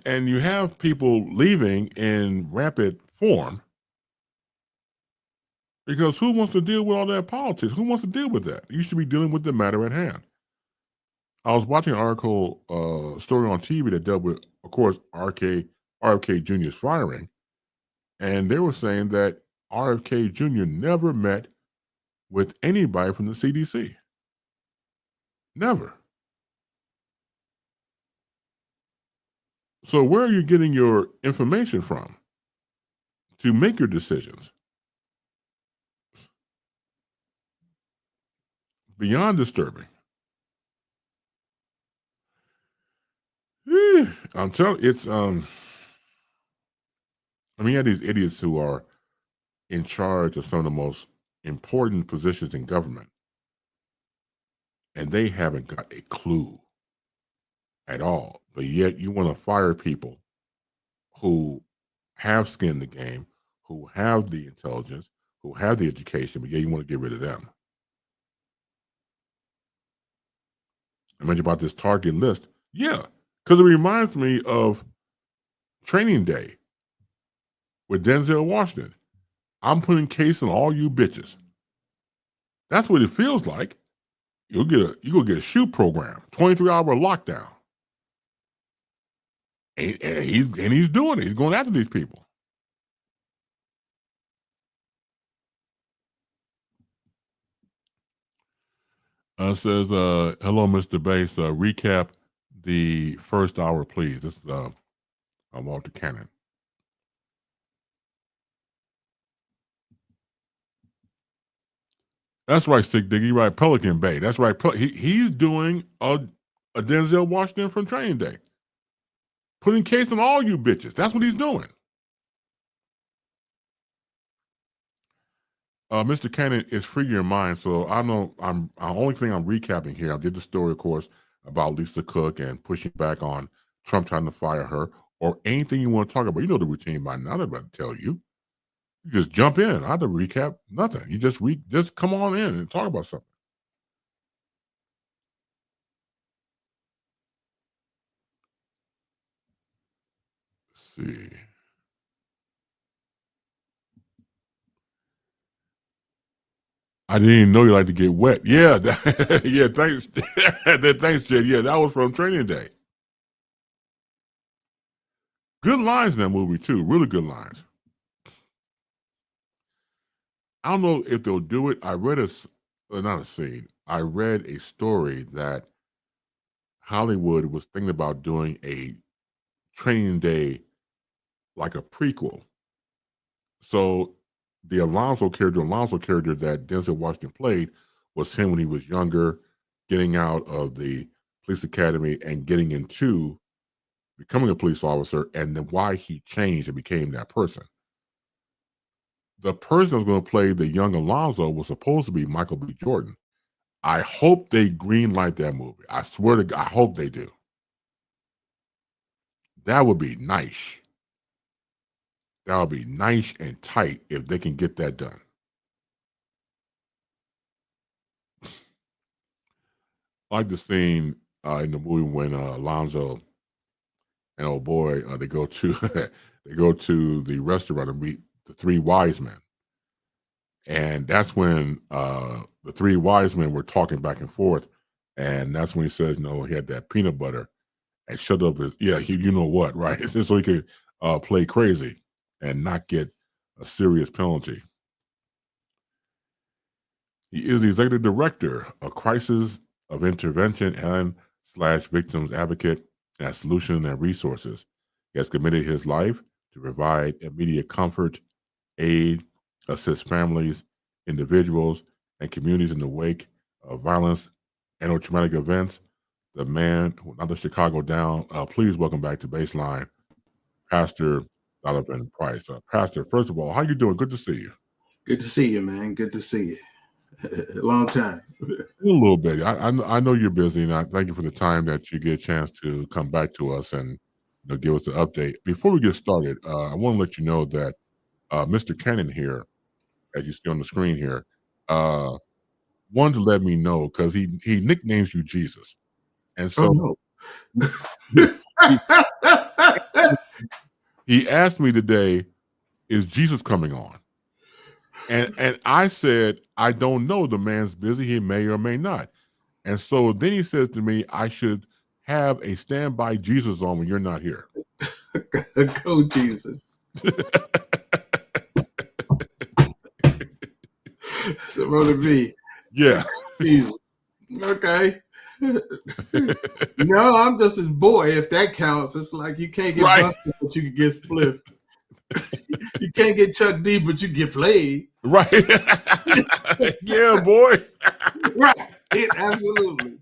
And you have people leaving in rapid form because who wants to deal with all that politics? Who wants to deal with that? You should be dealing with the matter at hand. I was watching an article, story on TV that dealt with, of course, RFK Jr.'s firing. And they were saying that RFK Jr. never met with anybody from the CDC. Never. So where are you getting your information from to make your decisions? Beyond disturbing. I'm telling you, it's I mean, you have these idiots who are in charge of some of the most important positions in government, and they haven't got a clue at all. But yet you want to fire people who have skin in the game, who have the intelligence, who have the education, but yet you want to get rid of them. I mentioned about this target list. Yeah, because it reminds me of Training Day with Denzel Washington. I'm putting case on all you bitches. That's what it feels like. You go get a shoot program, 23-hour lockdown. And he's doing it. He's going after these people. Says, hello, Mr. Bass. Recap the first hour, please. This is Walter Cannon. That's right, Stick Diggy. You're right, Pelican Bay. That's right. He's doing a Denzel Washington from Training Day. Putting case on all you bitches. That's what he's doing. Mr. Cannon, is free your mind. So I know I'm the only thing I'm recapping here. I did the story, of course, about Lisa Cook and pushing back on Trump trying to fire her, or anything you want to talk about. You know the routine by now. I'm not about to tell you. You just jump in. I have to recap nothing. You just come on in and talk about something. Let's see. I didn't even know you like to get wet. Yeah, yeah. Thanks, thanks, Jed. Yeah, that was from Training Day. Good lines in that movie too. Really good lines. I don't know if they'll do it. I read not a scene. I read a story that Hollywood was thinking about doing a Training Day, like a prequel. So the Alonzo character that Denzel Washington played, was him when he was younger, getting out of the police academy and getting into becoming a police officer, and then why he changed and became that person. The person that was going to play the young Alonzo was supposed to be Michael B. Jordan. I hope they greenlight that movie. I swear to God, I hope they do. That would be nice. That would be nice and tight if they can get that done. I like the scene in the movie when Alonzo and old boy they go to they go to the restaurant and meet the three wise men, and that's when the three wise men were talking back and forth, and that's when he says, "No, he had that peanut butter," and shut up his you know what, right? Just so he could play crazy and not get a serious penalty. He is the executive director of Crisis of Intervention and / Victims Advocate at Solutions and Resources. He has committed his life to provide immediate comfort, aid, assist families, individuals, and communities in the wake of violence and or traumatic events. The man who knocked Chicago down. Please welcome back to Baseline, Pastor Donovan Price. Pastor, first of all, how you doing? Good to see you. Good to see you, man. Good to see you. Long time. A little bit. I know you're busy, and I thank you for the time that you get a chance to come back to us and give us an update. Before we get started, I want to let you know that Mr. Cannon here, as you see on the screen here, wanted to let me know because he nicknames you Jesus, and so he asked me today, "Is Jesus coming on?" And I said, "I don't know. The man's busy. He may or may not." And so then he says to me, I should have a standby Jesus on when you're not here. Go Jesus. Supposed to be. Yeah. Jesus. Okay. No, I'm just his boy, if that counts. It's like you can't get busted, but you can get spliffed. You can't get Chuck D, but you get flayed. Right. Yeah, boy. Right. Absolutely.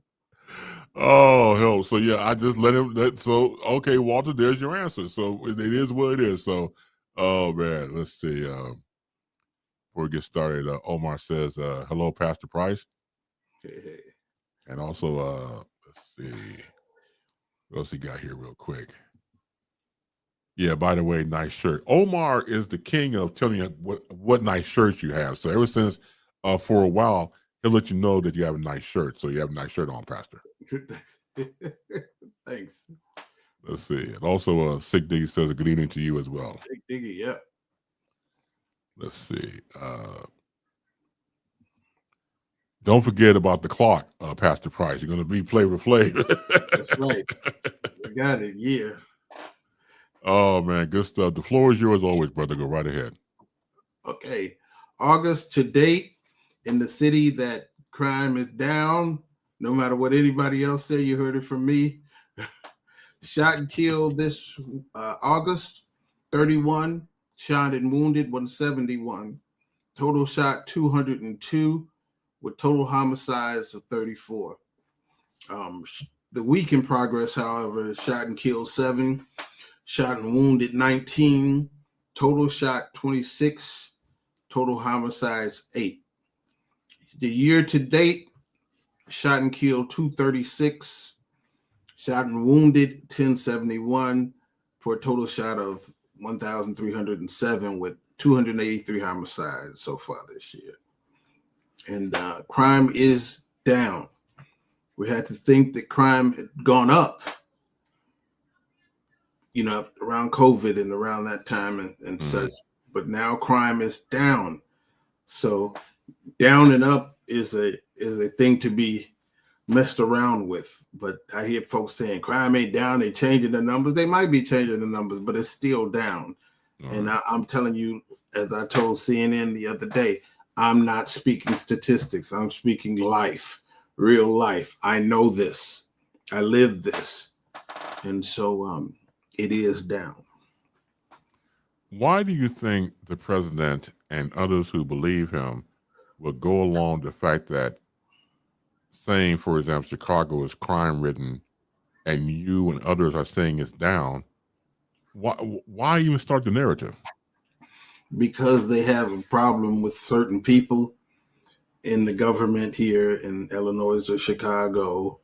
Oh, hell. So, yeah, I just let him. Okay, Walter, there's your answer. So, it is what it is. So, oh, man, let's see. Before we get started, Omar says, hello, Pastor Price. Hey. And also, let's see. What else he got here real quick? Yeah, by the way, nice shirt. Omar is the king of telling you what nice shirts you have. So ever since for a while, he'll let you know that you have a nice shirt. So you have a nice shirt on, Pastor. Thanks. Let's see. And also, Sick Diggy says a good evening to you as well. Sick Diggy, yeah. Let's see. Don't forget about the clock, Pastor Price. You're going to be Flavor Flav. That's right. I got it, yeah. Oh, man, good stuff. The floor is yours always, brother. Go right ahead. Okay. August to date, in the city that crime is down, no matter what anybody else say, you heard it from me. Shot and killed this August, 31. Shot and wounded, 171. Total shot, 202, with total homicides of 34. The week in progress, however, is shot and killed 7. Shot and wounded 19, total shot 26, total homicides 8. The year to date, shot and killed 236, shot and wounded 1071, for a total shot of 1,307 with 283 homicides so far this year. And crime is down. We had to think that crime had gone up, around COVID and around that time and such. But now crime is down. So down and up is a thing to be messed around with. But I hear folks saying crime ain't down. They're changing the numbers. They might be changing the numbers, but it's still down. And I'm telling you, as I told CNN the other day, I'm not speaking statistics. I'm speaking life, real life. I know this. I live this. And so it is down. Why do you think the president and others who believe him will go along the fact that saying, for example, Chicago is crime-ridden and you and others are saying it's down? Why even start the narrative? Because they have a problem with certain people in the government here in Illinois or Chicago.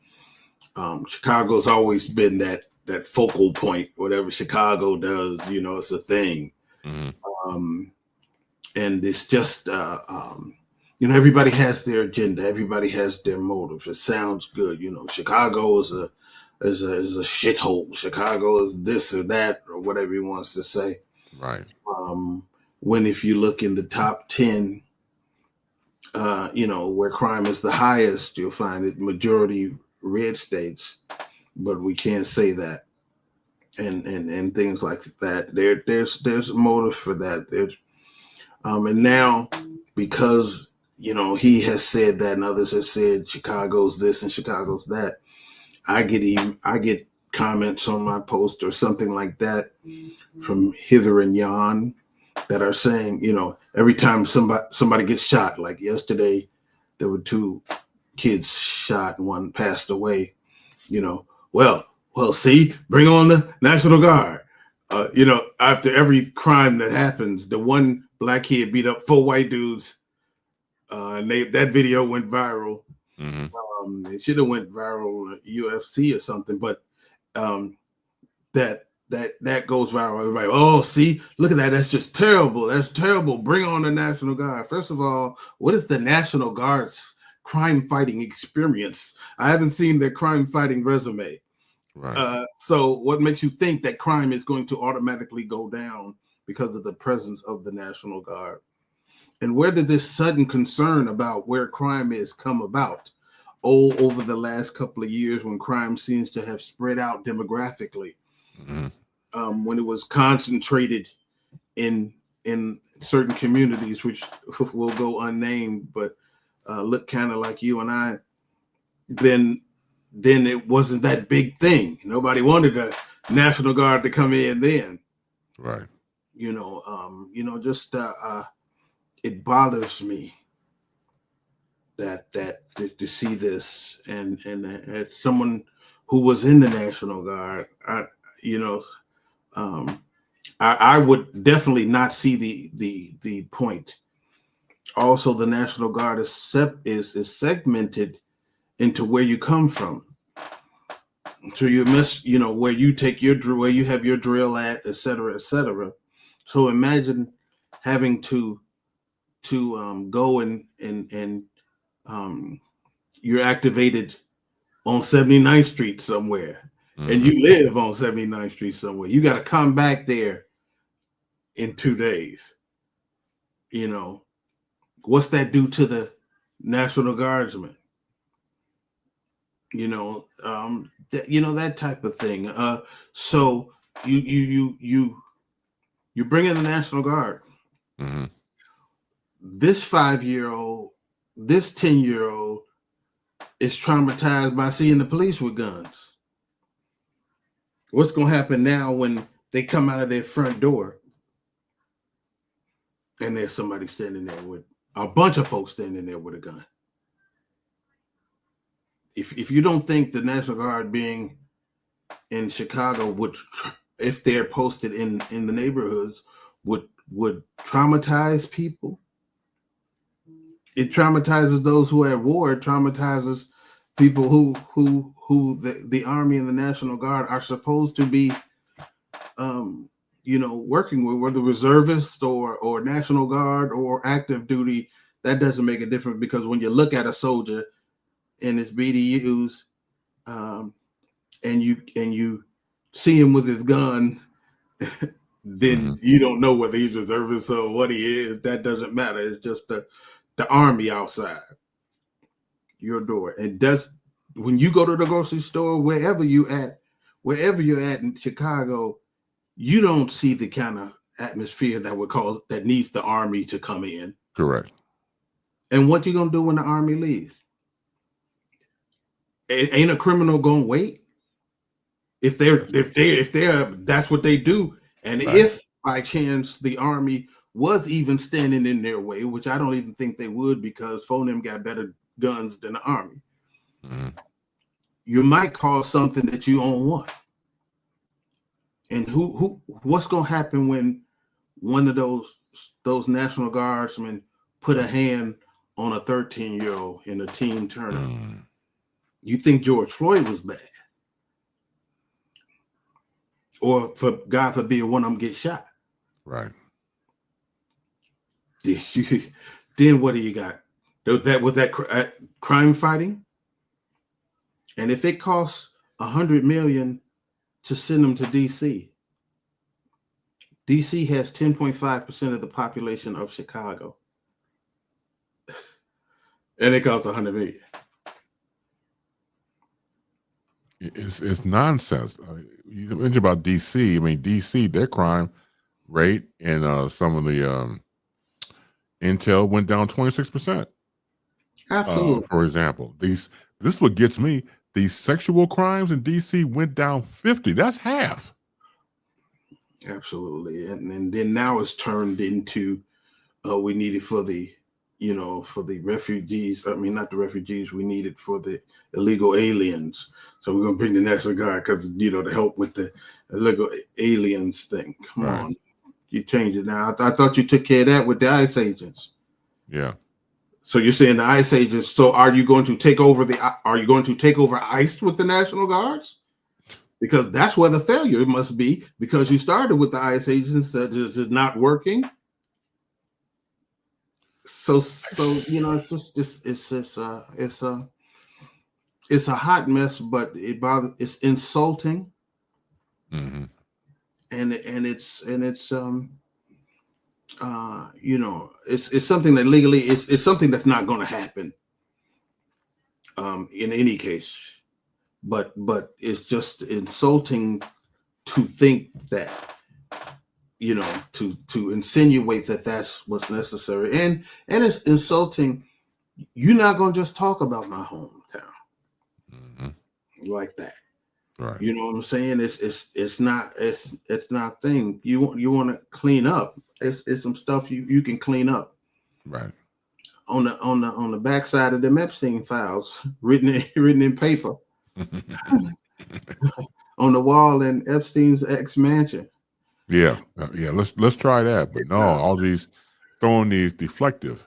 Chicago's always been that focal point. Whatever Chicago does, it's a thing. And it's just, everybody has their agenda. Everybody has their motives. It sounds good. Chicago is a shithole. Chicago is this or that or whatever he wants to say. Right. When if you look in the top 10, where crime is the highest, you'll find it majority red states, but we can't say that. And things like that. There's a motive for that. And now because he has said that and others have said Chicago's this and Chicago's that, I get comments on my post or something like that from hither and yon that are saying, every time somebody gets shot, like yesterday, there were 2 kids shot and one passed away, well, see, bring on the National Guard. After every crime that happens, the one black kid beat up 4 white dudes, and that video went viral. It should have went viral UFC or something, but that goes viral. Everybody, oh, see, look at that. That's just terrible. That's terrible. Bring on the National Guard. First of all, what is the National Guard's crime fighting experience? I haven't seen their crime fighting resume. Right. So what makes you think that crime is going to automatically go down because of the presence of the National Guard? And where did this sudden concern about where crime is come about? Over the last couple of years, when crime seems to have spread out demographically, when it was concentrated in certain communities, which will go unnamed, but look kind of like you and I, then it wasn't that big thing. Nobody wanted the National Guard to come in then. Right. It bothers me that to see this and as someone who was in the National Guard, I would definitely not see the point. Also, the National Guard is segmented into where you come from. So you miss, where you take where you have your drill at, et cetera, et cetera. So imagine having to go and you're activated on 79th Street somewhere, and you live on 79th Street somewhere. You got to come back there in 2 days. What's that do to the National Guardsmen? That type of thing. So you bring in the National Guard. This 5-year-old, this 10-year-old is traumatized by seeing the police with guns. What's going to happen now when they come out of their front door and there's somebody standing there with a bunch of folks standing there with a gun? If you don't think the National Guard being in Chicago would, if they're posted in the neighborhoods, would traumatize people, It traumatizes those who are at war. It traumatizes people who the Army and the National Guard are supposed to be, working with, whether reservists or National Guard or active duty. That doesn't make a difference, because when you look at a soldier in his BDUs, and you see him with his gun, then you don't know whether he's reservist or what he is. That doesn't matter. It's just the Army outside your door. And when you go to the grocery store, wherever you're at in Chicago, you don't see the kind of atmosphere that needs the Army to come in. Correct. And what you gonna do when the Army leaves? Ain't a criminal gonna wait? If they're that's what they do. And right. If by chance the Army was even standing in their way, which I don't even think they would, because them got better guns than the Army, you might cause something that you don't want. And what's gonna happen when one of those National Guardsmen put a hand on a 13-year-old in a teen tournament? You think George Floyd was bad? Or, for God forbid, one of them get shot. Right. Then what do you got? Was that crime fighting? And if it costs $100 million to send them to DC, DC has 10.5% of the population of Chicago, and it costs $100 million. It's nonsense. You mentioned about DC. I mean, DC, their crime rate and some of the intel went down 26%. Absolutely. For example, this is what gets me. These sexual crimes in DC went down 50. That's half. Absolutely. And then now it's turned into we need it for the refugees. I mean, not the refugees. We need it for the illegal aliens. So we're going to bring the National Guard because, to help with the illegal aliens thing. Come on. You changed it now. I thought you took care of that with the ICE agents. Yeah. So you're saying the ICE agents. So are you going to take over ICE with the National Guards? Because that's where the failure must be, because you started with the ICE agents that is not working. So it's a hot mess, but it's insulting, and it's something that legally it's something that's not going to happen in any case, but it's just insulting to think that, to insinuate that that's what's necessary, and it's insulting. You're not going to just talk about my hometown like that. Right. You know what I'm saying? It's not thing. You want to clean up. It's some stuff you can clean up. Right. On the backside of them Epstein files, written in paper, on the wall in Epstein's ex-mansion. Yeah. Let's try that. But no, all these throwing these deflective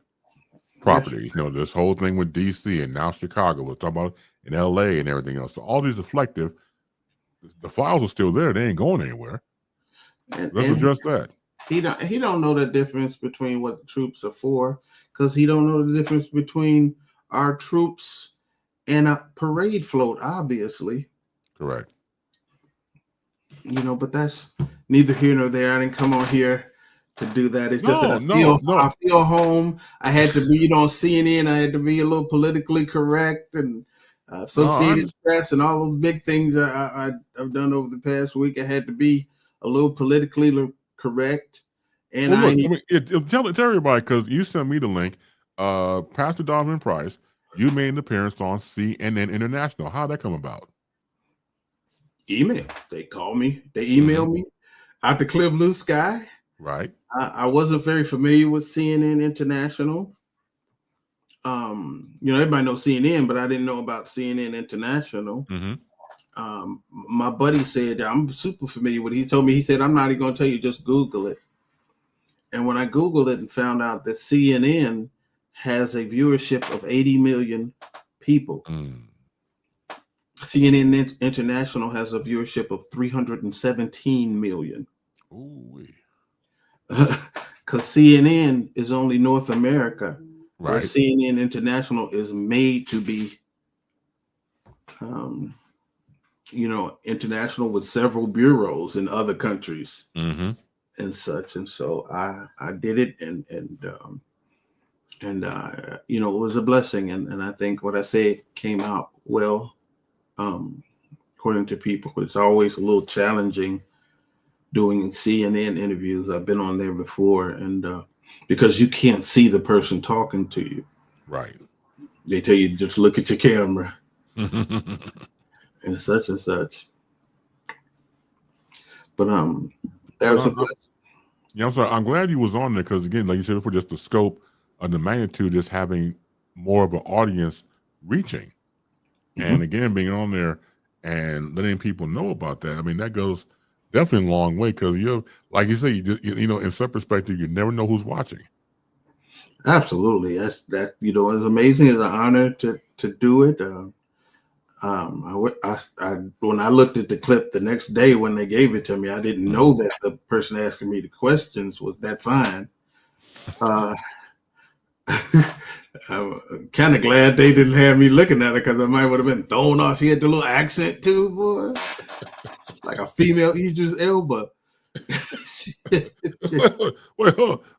properties. This whole thing with DC and now Chicago. We're talking about in LA and everything else. So all these deflective, the files are still there. They ain't going anywhere. Let's address that. He don't know the difference between what the troops are for, because he don't know the difference between our troops and a parade float, obviously. Correct. But that's neither here nor there. I didn't come on here to do that. It's just that I feel home. I had to be, on CNN. I had to be a little politically correct, and Associated Press and all those big things I've done over the past week. I had to be a little politically correct. And tell everybody, because you sent me the link. Pastor Donovan Price, you made an appearance on CNN International. How'd that come about? Email. They call me. They email me out the clear blue sky. Right. I wasn't very familiar with CNN International. Everybody knows CNN, but I didn't know about CNN International. My buddy said, I'm super familiar with it. He told me, he said, I'm not even going to tell you, just Google it. And when I Googled it and found out that CNN has a viewership of 80 million people. Mm. CNN International has a viewership of 317 million. Ooh. Because CNN is only North America, where Right. CNN International is made to be, international with several bureaus in other countries Mm-hmm. and such. And so I did it, and it was a blessing, and I think what I say came out well, according to people. It's always a little challenging doing CNN interviews. I've been on there before, and because you can't see the person talking to you, Right. they tell you just look at your camera and such. But that was a blessing. Yeah, I'm sorry. I'm glad you was on there because, again, like you said, for just the scope and the magnitude, just having more of an audience reaching, and again, being on there and letting people know about that. I mean, that goes definitely a long way because you're, like you say, in some perspective, you never know who's watching. Absolutely, that's that. It's amazing. It's an honor to do it. When I looked at the clip the next day when they gave it to me, I didn't know that the person asking me the questions was that fine. I'm kind of glad they didn't have me looking at her because I might would have been thrown off. She had the little accent too, boy, like a female Idris Elba. Wait, what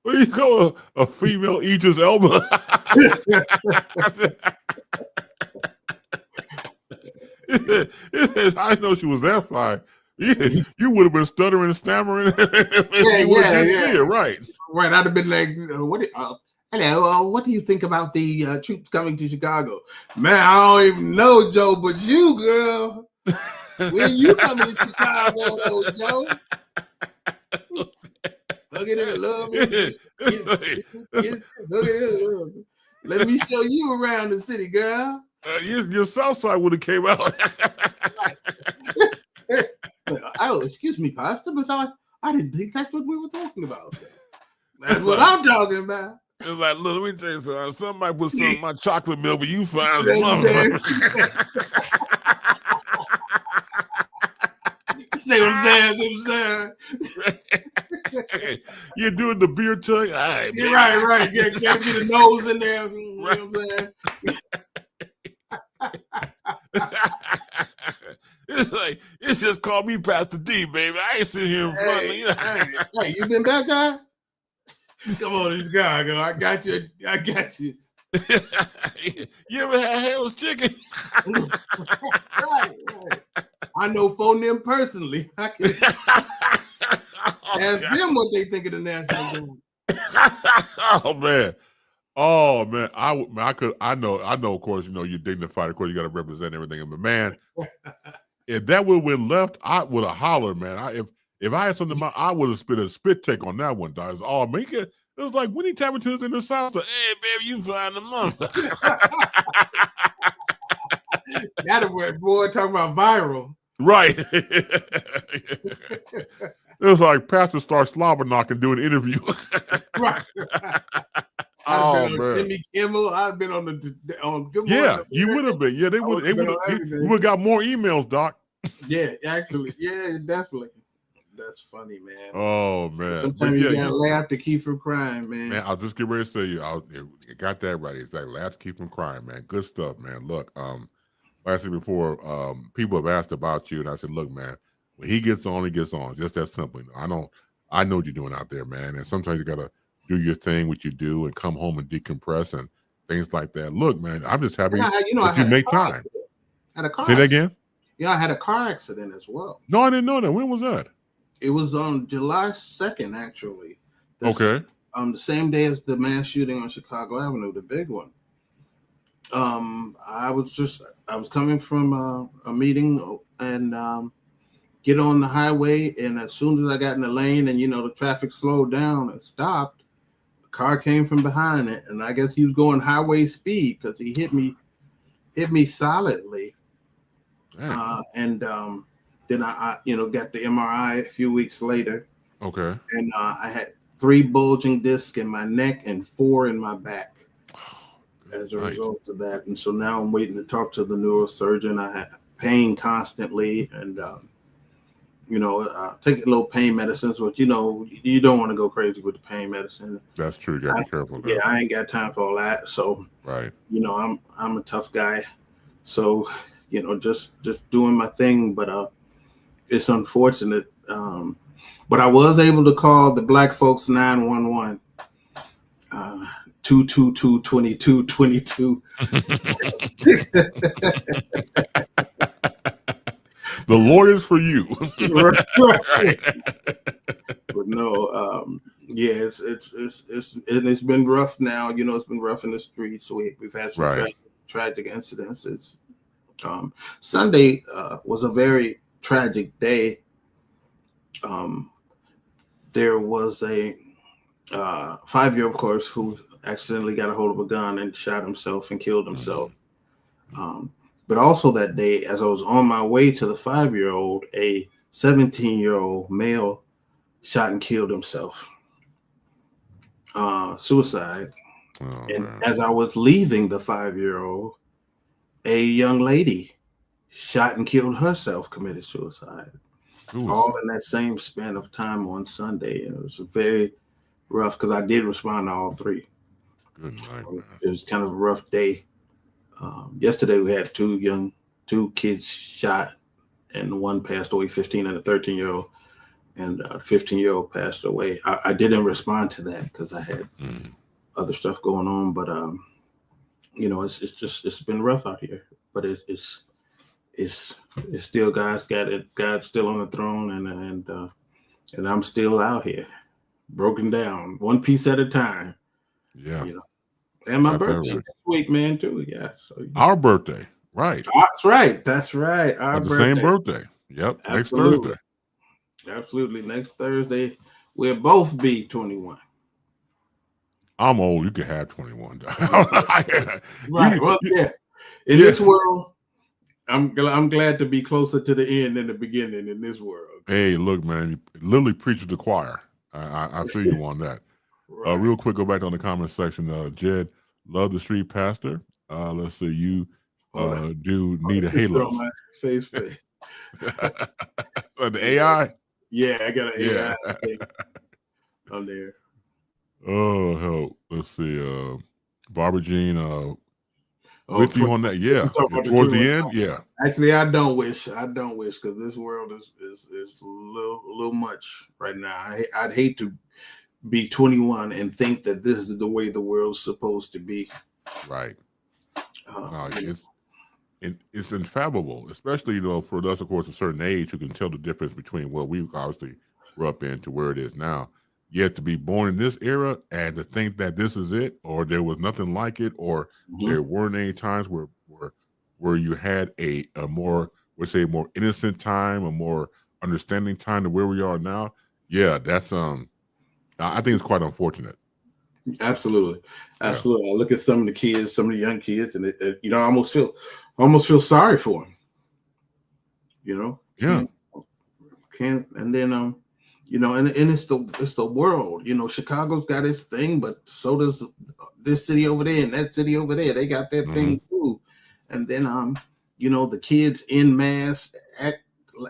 do you call a female Idris Elba? I know she was that fine. You would have been stuttering and stammering. You didn't see it, right? Right. I'd have been like, hello, what do you think about the troops coming to Chicago? Man, I don't even know, Joe, but you, girl, when you coming to Chicago, though, Joe? Look at it, love it. Look at it, love it. Let me show you around the city, girl. Your South Side would have came out. Oh, excuse me, Pastor, but I didn't think that's what we were talking about. That's what I'm talking about. It's like, look, let me tell you something. Somebody put some of my chocolate milk, but you find as a motherfucker. See what I'm saying? You're doing the beer tongue? All right, you're right. You gotta get a nose in there. You know what I'm saying? It's just called me Pastor D, baby. I ain't sitting here in front. Hey, you been back, guy? Come on, this guy, girl. I got you. You ever had Harold's chicken? Right. I know phone them personally. I can ask them what they think of the national game. Oh man, I know. Of course, you're dignified. Of course, you got to represent everything. But man, if that would have been left, I would have hollered, man. If I had something, I would have spit a spit take on that one. Guys, it was like when he tapped into us in the South. Like, hey, baby, you flying the month. That word, boy, talking about viral. Right. It was like Pastor starts slobber knocking doing an interview. Right. I'd been on Jimmy Kimmel. I've been on Good Morning. Yeah, you would have been. Yeah, they would have got more emails, Doc. Yeah, actually. Yeah, definitely. That's funny, man. Oh man. Sometimes you gotta laugh to keep from crying, man. Man, I'll just get ready to say you got that right. Exactly. Laugh to keep from crying, man. Good stuff, man. Look, like I said before, people have asked about you, and I said, look, man, when he gets on, he gets on. Just that simple. I know what you're doing out there, man. And sometimes you gotta do your thing, what you do, and come home and decompress and things like that. Look, man, I'm just happy that you make time. Had a car Say that again? Yeah, I had a car accident as well. No, I didn't know that. When was that? It was on July 2nd, actually. Okay. The same day as the mass shooting on Chicago Avenue, the big one. I was coming from a meeting and get on the highway, and as soon as I got in the lane and the traffic slowed down and stopped, the car came from behind it, and I guess he was going highway speed because he hit me solidly. Then I got the MRI a few weeks later. Okay. And I had 3 bulging discs in my neck and 4 in my back. as a Right. result of that. And so now I'm waiting to talk to the neurosurgeon. I have pain constantly, and take a little pain medicines, but you don't want to go crazy with the pain medicine. That's true. You gotta be careful of Yeah, that. I ain't got time for all that. So Right. I'm a tough guy. So just doing my thing, but it's unfortunate. But I was able to call the Black folks 911. 222-2222. The lawyers for you. Right. But no, yeah, it's been rough now. It's been rough in the streets. So we've had some Right. tragic incidences. Sunday was a very tragic day. There was a 5-year-old, of course, who accidentally got a hold of a gun and shot himself and killed himself. But also that day, as I was on my way to the 5-year-old, a 17-year-old male shot and killed himself. Suicide. Oh, And man. as I was leaving the 5-year-old, a young lady shot and killed herself, committed suicide. All in that same span of time on Sunday. And it was very rough because I did respond to all three. Good night, man. It was kind of a rough day. Yesterday we had two kids shot, and one passed away, 15 and a 13-year-old, and 15-year-old passed away. I didn't respond to that because I had other stuff going on, but it's been rough out here. But it's still God's got it. God's still on the throne, and I'm still out here, broken down, one piece at a time. Yeah. And my birthday next week, man, too. Yeah. So our birthday, right? That's right. Our the same birthday. Yep. Absolutely. Next Thursday. Absolutely. Next Thursday, we'll both be 21. I'm old. You can have 21. Right. Well, yeah. In this world, I'm glad to be closer to the end than the beginning in this world. Hey, look, man, you literally preach to the choir. I feel you on that. Right. Real quick, go back on the comment section. Jed, love the street pastor. Let's see, you do need a halo. On my face. The AI? Yeah, I got an AI on there. Oh, help. Let's see. Barbara Jean, with you on that. Yeah. Towards the end, yeah. Actually, I don't wish because this world is a little much right now. I'd hate to be 21 and think that this is the way the world's supposed to be. Right. It's infathomable, especially for us, of course, a certain age who can tell the difference between what we obviously grew up in to where it is now. Yet to be born in this era and to think that this is it, or there was nothing like it, or there weren't any times where you had a more, let's say, more innocent time, a more understanding time to where we are now. Yeah, that's I think it's quite unfortunate. Absolutely. I look at some of the kids, some of the young kids, and I almost feel sorry for them. Yeah. And then and it's the world. Chicago's got its thing, but so does this city over there and that city over there. They got their thing too. And then the kids in mass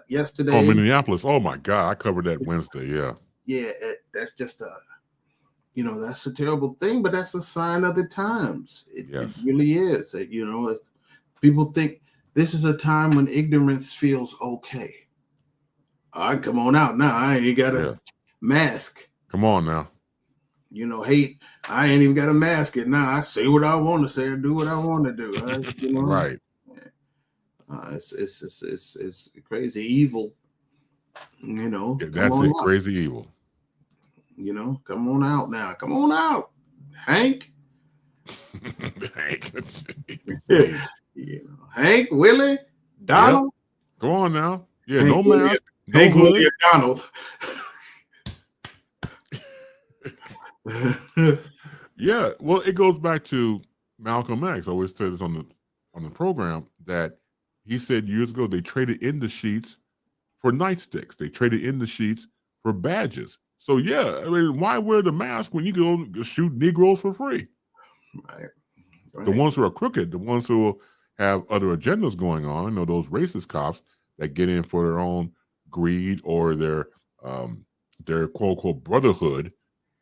yesterday. Oh, Minneapolis. Oh my God, I covered that Wednesday. Yeah. Yeah, that's just that's a terrible thing, but that's a sign of the times. It really is. People think this is a time when ignorance feels okay. All right, come on out now. I ain't got a mask. Come on now. Hate. I ain't even got to mask it now. I say what I want to say and do what I want to do. Right. It's crazy evil. That's it. Crazy evil. Come on out now. Come on out, Hank. Hank. Hank, Willie, Donald. Yep. Go on now. Yeah, Hank, no mask. Hank, Willie, Donald. Yeah, well, it goes back to Malcolm X. I always said this on the program that he said years ago they traded in the sheets for nightsticks. They traded in the sheets for badges. So yeah, I mean, why wear the mask when you go shoot Negroes for free? Right. Right. The ones who are crooked, the ones who have other agendas going on, those racist cops that get in for their own greed or their quote unquote brotherhood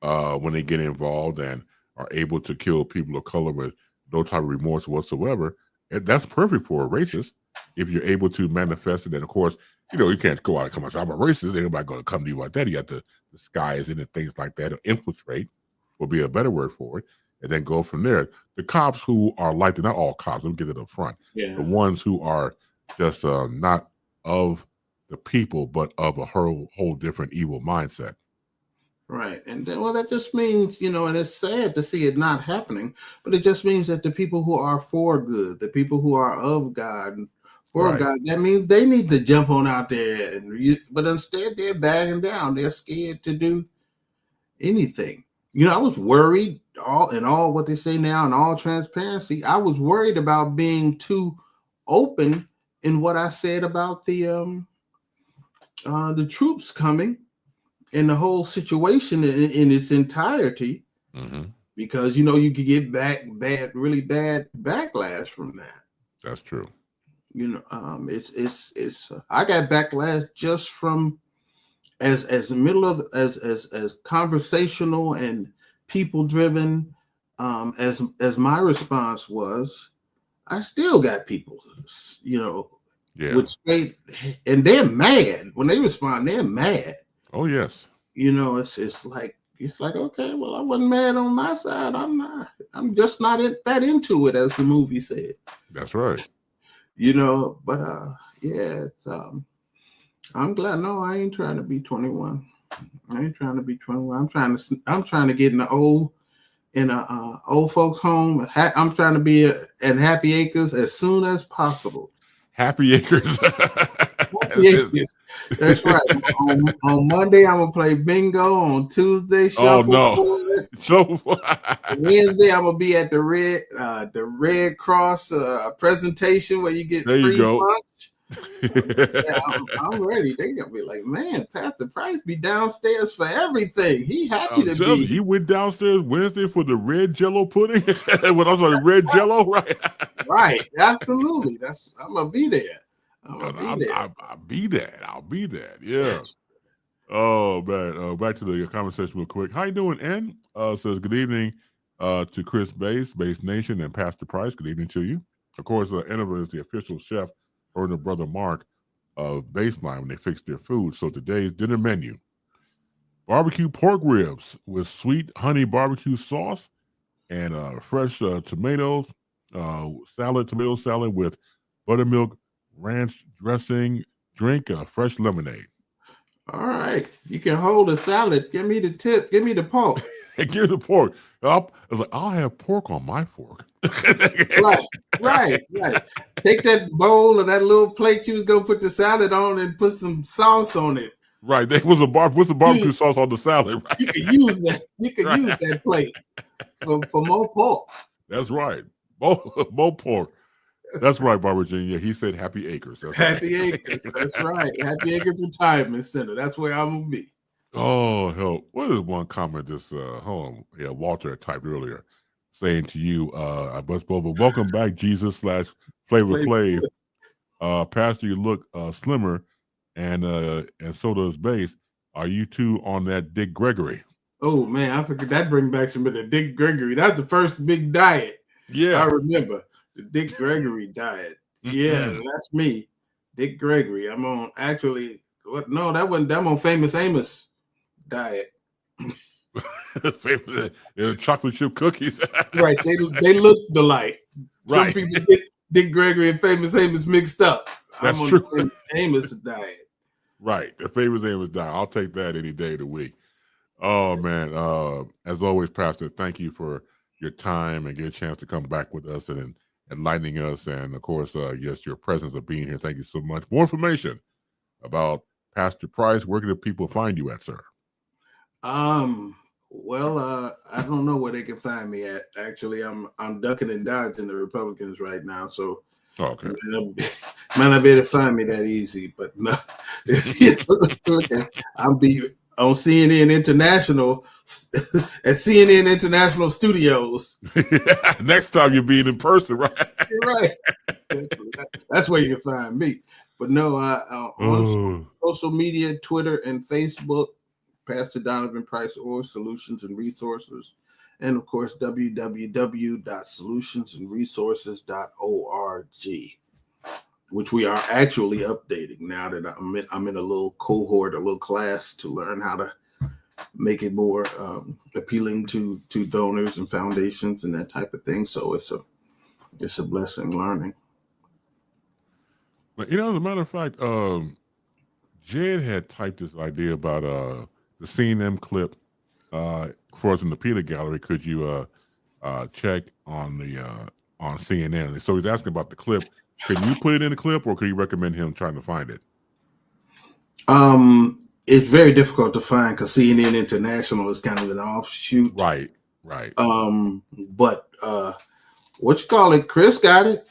when they get involved and are able to kill people of color with no type of remorse whatsoever. And that's perfect for a racist if you're able to manifest it. And of course, you can't go out and come out and say, I'm a racist. Anybody going to come to you like that? You have to disguise it and things like that, or infiltrate would be a better word for it, and then go from there. The cops who are like that, not all cops, let me get it up front. Yeah. The ones who are just not of the people, but of a whole different evil mindset. Right. And then, well, that just means, and it's sad to see it not happening, but it just means that the people who are for good, the people who are of God, for Right. God, that means they need to jump on out there. But instead, they're backing down. They're scared to do anything. I was worried, all what they say now and all transparency, I was worried about being too open in what I said about the troops coming and the whole situation in its entirety, because you could get really bad backlash from that. That's true. It's I got backlash just from as conversational and people driven as my response was. I still got people, with straight, and they're mad when they respond. They're mad. Oh yes. It's like okay, well, I wasn't mad on my side. I'm just not that into it, as the movie said. That's right. But yeah, it's I'm glad. No, I ain't trying to be 21. I ain't trying to be 21. I'm trying to get in a old folks home. I'm trying to be at Happy Acres as soon as possible. Happy Acres. Happy Acres. That's right. On Monday, I'm gonna play bingo. On Tuesday, shuffleboard. Wednesday, I'm gonna be at the Red Cross presentation where you get free lunch. Yeah, I'm ready. They gonna be like, man, Pastor Price be downstairs for everything. He happy to be. He went downstairs Wednesday for the red Jello pudding. When I saw the red Jello, right? Right, absolutely. I'm gonna be there. I'll be there. Yeah. Oh man. Back to the conversation real quick. How you doing, N? Says good evening to Chris Base Nation, and Pastor Price. Good evening to you. Of course, Enver is the official chef, or the brother Mark of BaseLine when they fix their food. So today's dinner menu: barbecue pork ribs with sweet honey barbecue sauce and fresh tomatoes, tomato salad with buttermilk ranch dressing, drink fresh lemonade. All right. You can hold a salad. Give me the tip. Give me the pork. Give me the pork. I was like, I'll have pork on my fork. Right. Take that bowl or that little plate you was going to put the salad on and put some sauce on it. Right. There was what's the barbecue sauce on the salad? Right? You could use that. You could use that plate for more pork. That's right. More pork. That's right, Barbara Jean. Yeah, he said Happy Acres. That's Happy Acres. That's right. Happy Acres Retirement Center. That's where I'm going to be. Oh, hell. What is one comment this Walter typed earlier saying to you, welcome back, Jesus / Flavor Flav. Pastor, you look slimmer, and so does Base. Are you two on that Dick Gregory? Oh, man, I forget. That brings back some of the Dick Gregory. That's the first big diet. Yeah. I remember. The Dick Gregory diet. Yeah, that's me. Dick Gregory. I'm on I'm on Famous Amos diet. Chocolate chip cookies. Right. They look alike. Right. Some people get Dick Gregory and Famous Amos mixed up. That's I'm on true. the Famous Amos diet. Right. The Famous Amos diet. I'll take that any day of the week. Oh man. As always, Pastor, thank you for your time and get a chance to come back with us and enlightening us, and of course, yes, your presence of being here. Thank you so much. More information about Pastor Price. Where can the people find you at, sir? Well, I don't know where they can find me at. Actually, I'm ducking and dodging the Republicans right now, so okay, might not be able to find me that easy. But no, on CNN International at CNN International Studios. Next time you're being in person, right? You're right. That's where you can find me. But no, on social media, Twitter and Facebook, Pastor Donovan Price or Solutions and Resources. And of course, www.solutionsandresources.org, which we are actually updating now that I'm in a little cohort, a little class to learn how to make it more appealing to donors and foundations and that type of thing. So it's a blessing learning. But as a matter of fact, Jed had typed this idea about the CNN clip for us in the Peter Gallery. Could you check on the on CNN? So he's asking about the clip. Can you put it in the clip, or could you recommend him trying to find it? It's very difficult to find because CNN International is kind of an offshoot. Right. But what you call it? Chris got it.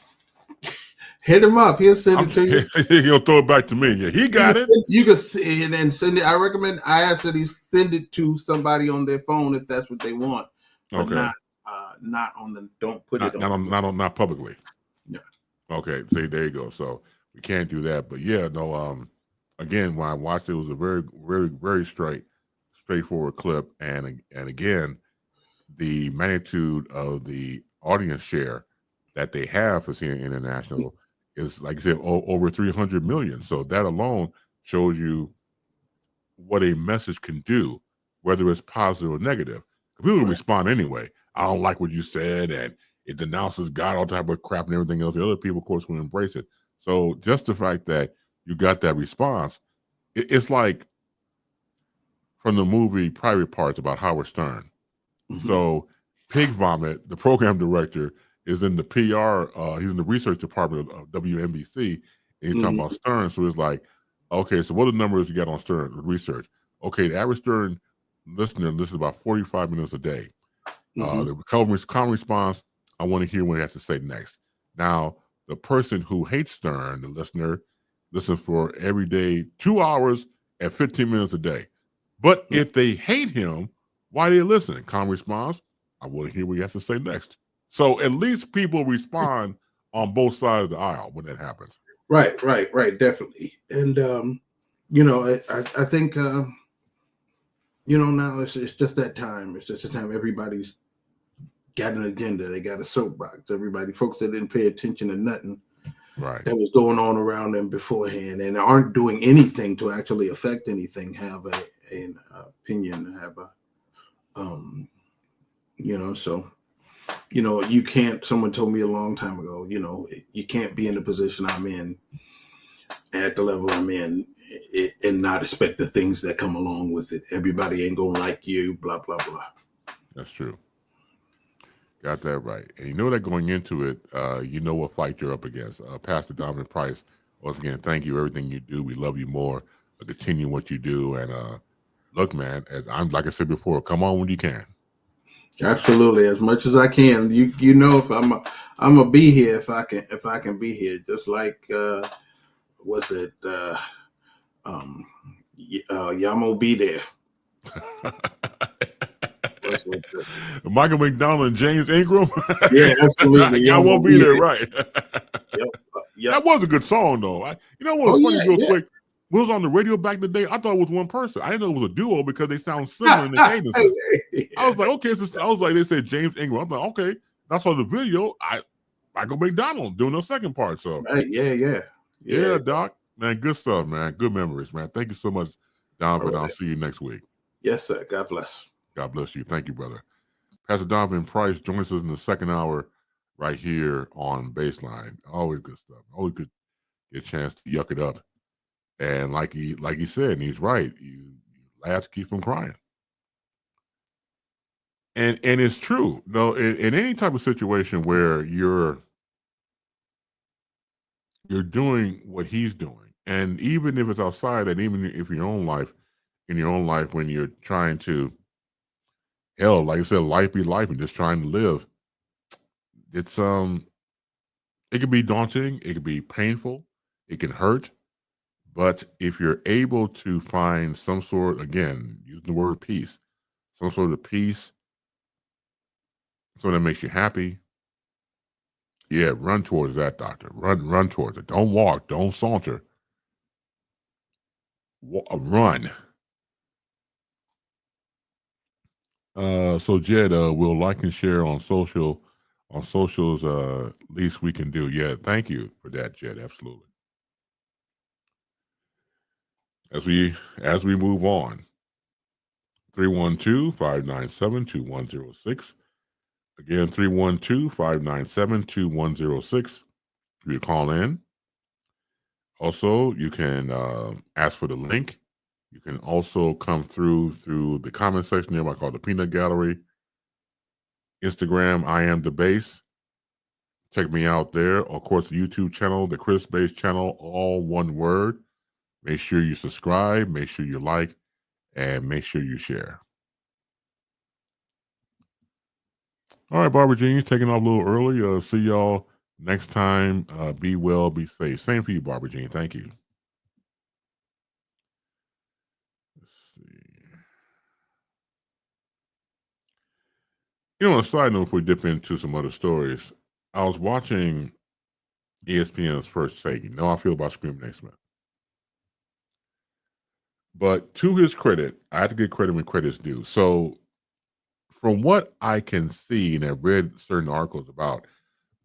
Hit him up. He'll send it to you. He'll throw it back to me. Yeah, he got it. You can see it and send it. I ask that he send it to somebody on their phone if that's what they want. But okay. Not on the. Don't put it on. Not publicly. Yeah. Okay. See, there you go. So we can't do that. But yeah, no. Again, when I watched it, it was a very, very, very straightforward clip, and again, the magnitude of the audience share that they have for CNN International is, like I said, over 300 million. So that alone shows you what a message can do, whether it's positive or negative. People respond anyway. I don't like what you said, and it denounces God, all type of crap and everything else. The other people, of course, will embrace it. So just the fact that you got that response, it's like from the movie Private Parts about Howard Stern. Mm-hmm. So Pig Vomit, the program director, is in the PR, he's in the research department of WNBC, and he's talking about Stern. So it's like, okay, so what are the numbers you got on Stern research? Okay, the average Stern listener listens about 45 minutes a day. The common response, I want to hear what he has to say next. Now, the person who hates Stern, the listener, listens for every day 2 hours and 15 minutes a day. But if they hate him, why are they listening? Common response, I want to hear what he has to say next. So at least people respond on both sides of the aisle when that happens. Right, definitely. And I think now it's just that time. It's just the time everybody's got an agenda. They got a soapbox. Folks that didn't pay attention to nothing that was going on around them beforehand and aren't doing anything to actually affect anything, have an opinion, have so. You can't, someone told me a long time ago, you can't be in the position I'm in at the level I'm in and not expect the things that come along with it. Everybody ain't going to like you, blah, blah, blah. That's true. Got that right. And you know that going into it, you know what fight you're up against. Pastor Donovan Price, once again, thank you for everything you do. We love you more. Continue what you do. And look, man, like I said before, come on when you can. Absolutely, as much as I can. You know, if I'm gonna be here, if I can be here, just like Yamo be there. Michael McDonald and James Ingram. Yeah, absolutely. Y'all won't be there, right? Yep. That was a good song, though. Funny, real quick. What was on the radio back in the day? I thought it was one person. I didn't know it was a duo because they sound similar in the cadence. I was like, okay. I was like, they said James Ingram. I'm like, okay. I saw the video. Michael McDonald doing the second part. So, right, yeah, Doc, man, good stuff, man. Good memories, man. Thank you so much, Donovan. I'll see you next week. Yes, sir. God bless. God bless you. Thank you, brother. Pastor Donovan Price joins us in the second hour right here on BaseLine. Always good stuff. Always good get a chance to yuck it up. And like he said, and he's right, you laugh keep from crying. And it's true. No, in any type of situation where you're doing what he's doing, and even if it's outside, and even if in your own life, when you're trying to, like I said, life be life and just trying to live, it's it can be daunting, it can be painful, it can hurt. But if you're able to find some sort, again, using the word peace, some sort of peace, something that makes you happy, yeah, run towards that, doctor. Run towards it. Don't walk. Don't saunter. Run. So Jed, we'll like and share on socials. Least we can do. Yeah, thank you for that, Jed. Absolutely. As we move on, 312-597-2106. Again, 312-597-2106. You call in. Also, you can ask for the link. You can also come through the comment section there, what I call the Peanut Gallery. Instagram, I am the Base. Check me out there. Of course, the YouTube channel, the Chris Base channel, all one word. Make sure you subscribe, make sure you like, and make sure you share. All right, Barbara Jean's taking off a little early. See y'all next time. Be well, be safe. Same for you, Barbara Jean. Thank you. Let's see. On a side note, before we dip into some other stories, I was watching ESPN's First Take. You know how I feel about Screaming A. Smith. But to his credit, I have to give credit when credit's due. So from what I can see, and I've read certain articles about,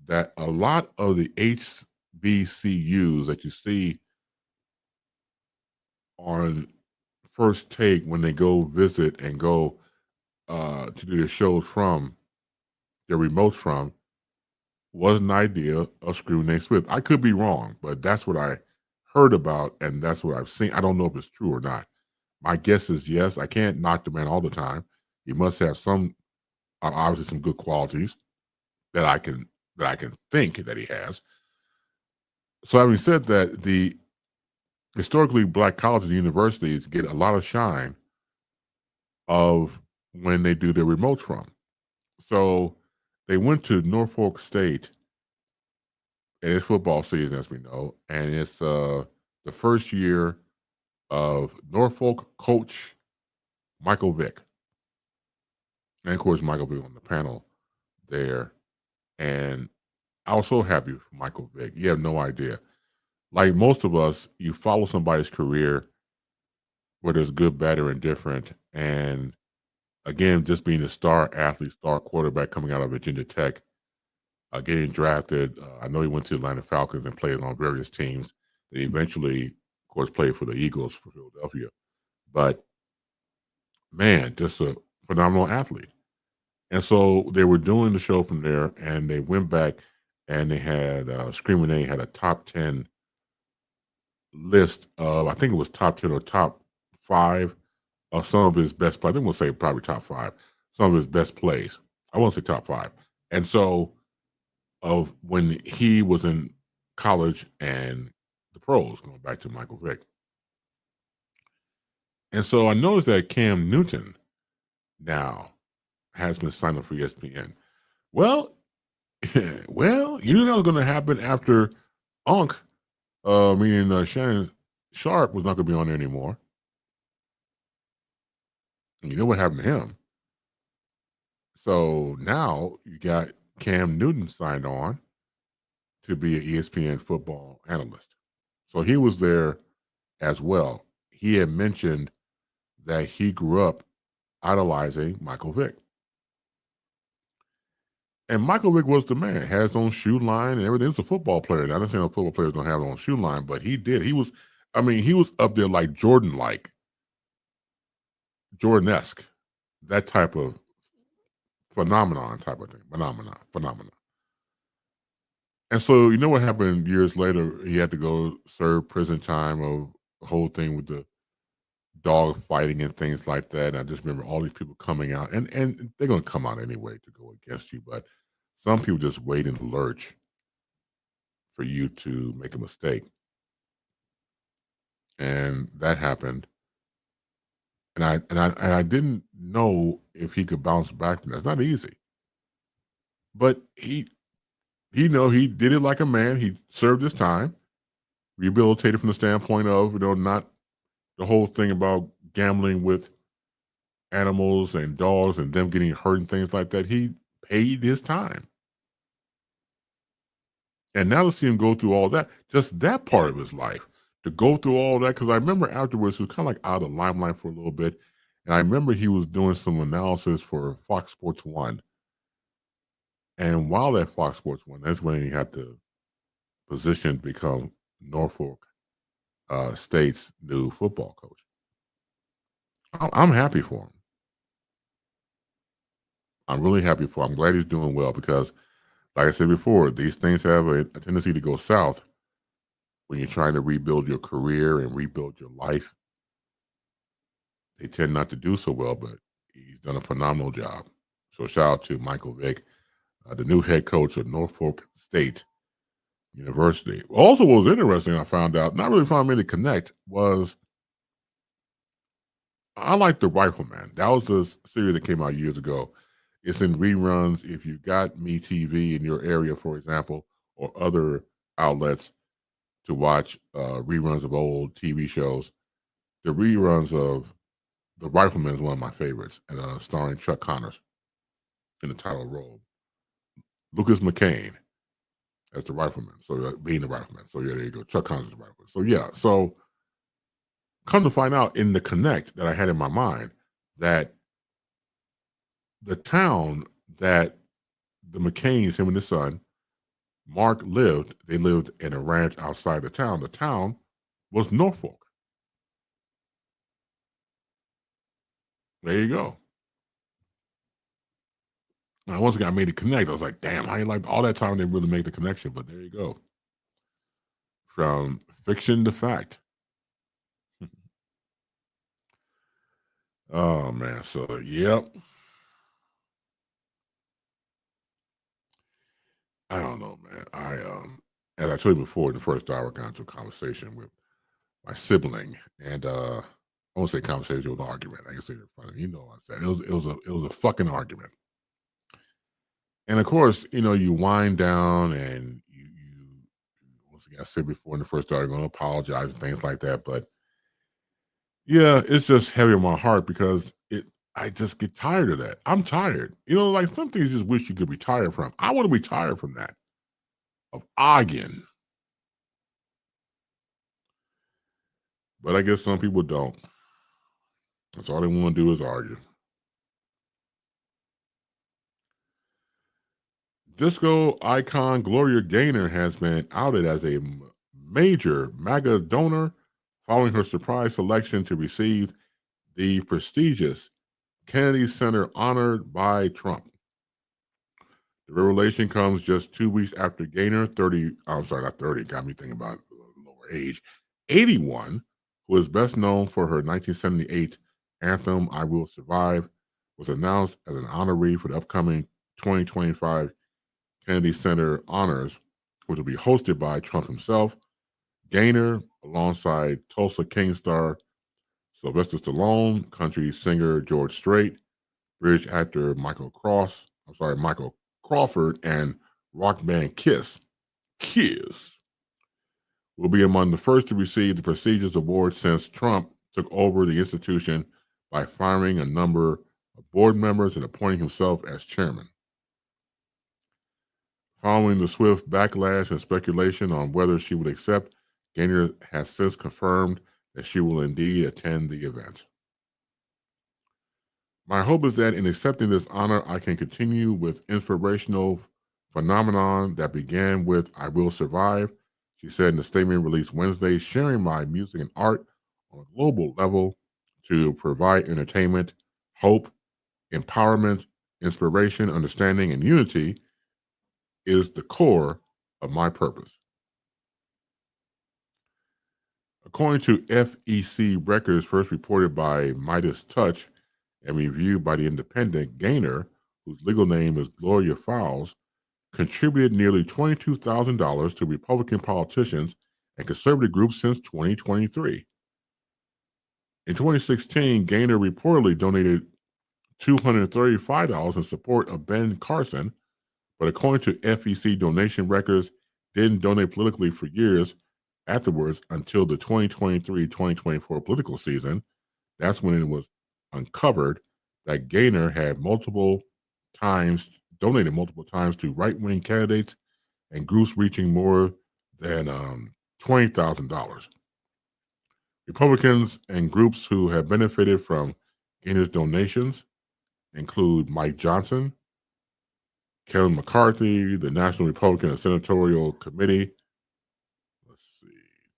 that a lot of the HBCUs that you see on First Take when they go visit and go to do their shows from, their remotes from, was an idea of Screaming A. Smith. I could be wrong, but that's what I heard about, and that's what I've seen. I don't know if it's true or not. My guess is yes. I can't knock the man all the time. He must have some, obviously, some good qualities that I can think that he has. So having said that, the historically black colleges and universities get a lot of shine of when they do their remotes from. So they went to Norfolk State, and it's football season, as we know, and it's the first year of Norfolk coach Michael Vick. And of course, Michael Vick on the panel there. And I was so happy for Michael Vick. You have no idea. Like most of us, you follow somebody's career, whether it's good, bad, or indifferent. And again, just being a star athlete, star quarterback coming out of Virginia Tech, getting drafted. I know he went to the Atlanta Falcons and played on various teams. Then eventually, of course, played for the Eagles for Philadelphia. But man, just a phenomenal athlete. And so they were doing the show from there, and they went back and they had Screaming A had a top 10 list of, I think it was top 10 or top 5 of some of his best plays. I think we'll say probably top 5, some of his best plays. I won't say top 5. And so of when he was in college and the pros, going back to Michael Vick. And so I noticed that Cam Newton now has been signed up for ESPN. Well, you knew that was going to happen after Unc, meaning Shannon Sharp, was not going to be on there anymore. And you know what happened to him. So now you got Cam Newton signed on to be an ESPN football analyst. So he was there as well. He had mentioned that he grew up idolizing Michael Vick. And Michael Vick was the man, had his own shoe line and everything. He's a football player. Now, I'm not saying football players don't have their own shoe line, but he did. He was up there like Jordan-esque, that type of phenomenon. And so, you know what happened years later? He had to go serve prison time of the whole thing with the dog fighting and things like that. And I just remember all these people coming out, and they're going to come out anyway to go against you. But some people just wait in the lurch for you to make a mistake. And that happened. And I didn't know if he could bounce back from that. It's not easy. But he did it like a man. He served his time. rehabilitated from the standpoint of, not the whole thing about gambling with animals and dogs and them getting hurt and things like that. He paid his time. And now to see him go through all that, just that part of his life, to go through all that, because I remember afterwards, he was kind of like out of the limelight for a little bit. And I remember he was doing some analysis for Fox Sports 1. And while at Fox Sports 1, that's when he had the position to become Norfolk State's new football coach. I'm happy for him. I'm really happy for him. I'm glad he's doing well because, like I said before, these things have a tendency to go south when you're trying to rebuild your career and rebuild your life. They tend not to do so well, but he's done a phenomenal job. So shout out to Michael Vick, the new head coach of Norfolk State University. Also, what was interesting, I found out, not really found me to connect, was I like The Rifleman. That was the series that came out years ago. It's in reruns. If you got MeTV in your area, for example, or other outlets to watch reruns of old TV shows, the reruns of The Rifleman is one of my favorites, and starring Chuck Connors in the title role. Lucas McCain as the Rifleman, so being the Rifleman. So yeah, there you go. Chuck Connors is the Rifleman. So yeah, so come to find out in the connect that I had in my mind that the town that the McCains, him and his son, Mark they lived in a ranch outside the town. The town was Norfolk. There you go. Now, once again, I made the connect. I was like, damn, I ain't like all that time they really make the connection, but there you go. From fiction to fact. Oh, man. So, yep. I don't know, man. As I told you before, in the first hour, I got into a conversation with my sibling, and I won't say conversation, it was an argument. I can say it funny. You know what I said. It was a fucking argument. And of course, you wind down and you once again, I said before in the first hour, you're going to apologize and things like that. But yeah, it's just heavy on my heart because I just get tired of that. I'm tired. Like some things you just wish you could retire from. I want to retire from that. Of arguing. But I guess some people don't. That's all they want to do is argue. Disco icon Gloria Gaynor has been outed as a major MAGA donor following her surprise selection to receive the prestigious Kennedy Center honored by Trump. The revelation comes just 2 weeks after Gaynor, not 30, got me thinking about lower age, 81, who is best known for her 1978 anthem, I Will Survive, was announced as an honoree for the upcoming 2025 Kennedy Center Honors, which will be hosted by Trump himself. Gaynor, alongside Tulsa King star Sylvester Stallone, country singer George Strait, British actor Michael Crawford, and rock band Kiss will be among the first to receive the prestigious award since Trump took over the institution by firing a number of board members and appointing himself as chairman. Following the swift backlash and speculation on whether she would accept, Gaynor has since confirmed that she will indeed attend the event. My hope is that in accepting this honor, I can continue with inspirational phenomenon that began with I Will Survive, she said in a statement released Wednesday, sharing my music and art on a global level to provide entertainment, hope, empowerment, inspiration, understanding, and unity is the core of my purpose. According to FEC records first reported by Midas Touch and reviewed by The Independent, Gaynor, whose legal name is Gloria Fowles, contributed nearly $22,000 to Republican politicians and conservative groups since 2023. In 2016, Gaynor reportedly donated $235 in support of Ben Carson, but according to FEC donation records, didn't donate politically for years Afterwards, until the 2023-2024 political season, that's when it was uncovered that Gaynor had donated multiple times to right-wing candidates and groups reaching more than $20,000. Republicans and groups who have benefited from Gaynor's donations include Mike Johnson, Kevin McCarthy, the National Republican Senatorial Committee,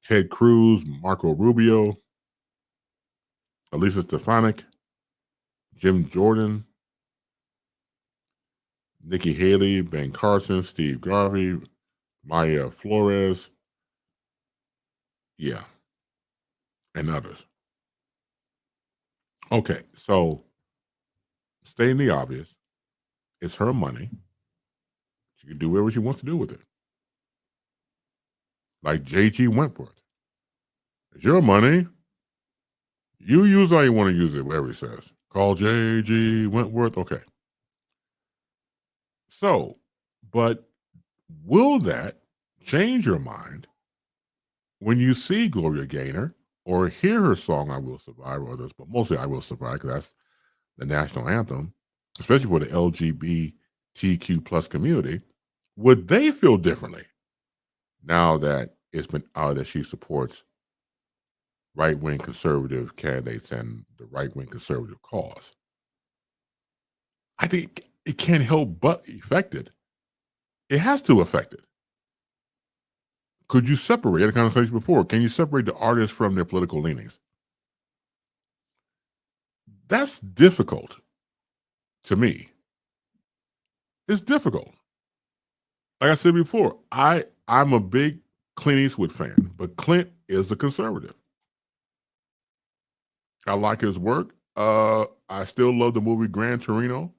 Ted Cruz, Marco Rubio, Elisa Stefanik, Jim Jordan, Nikki Haley, Ben Carson, Steve Garvey, Maya Flores, and others. Okay, so stating the obvious, it's her money. She can do whatever she wants to do with it. Like J.G. Wentworth. It's your money. You use how you want to use it, whatever he says. Call J.G. Wentworth. Okay. So, but will that change your mind when you see Gloria Gaynor or hear her song "I Will Survive" or others, but mostly "I Will Survive" because that's the national anthem, especially for the LGBTQ plus community? Would they feel differently now that it's been out that she supports right-wing conservative candidates and the right-wing conservative cause? I think it can't help but affect it. It has to affect it. Could you separate, I had a conversation before, can you separate the artist from their political leanings? That's difficult to me. It's difficult. Like I said before, I'm a big Clint Eastwood fan, but Clint is a conservative. I like his work. I still love the movie Gran Torino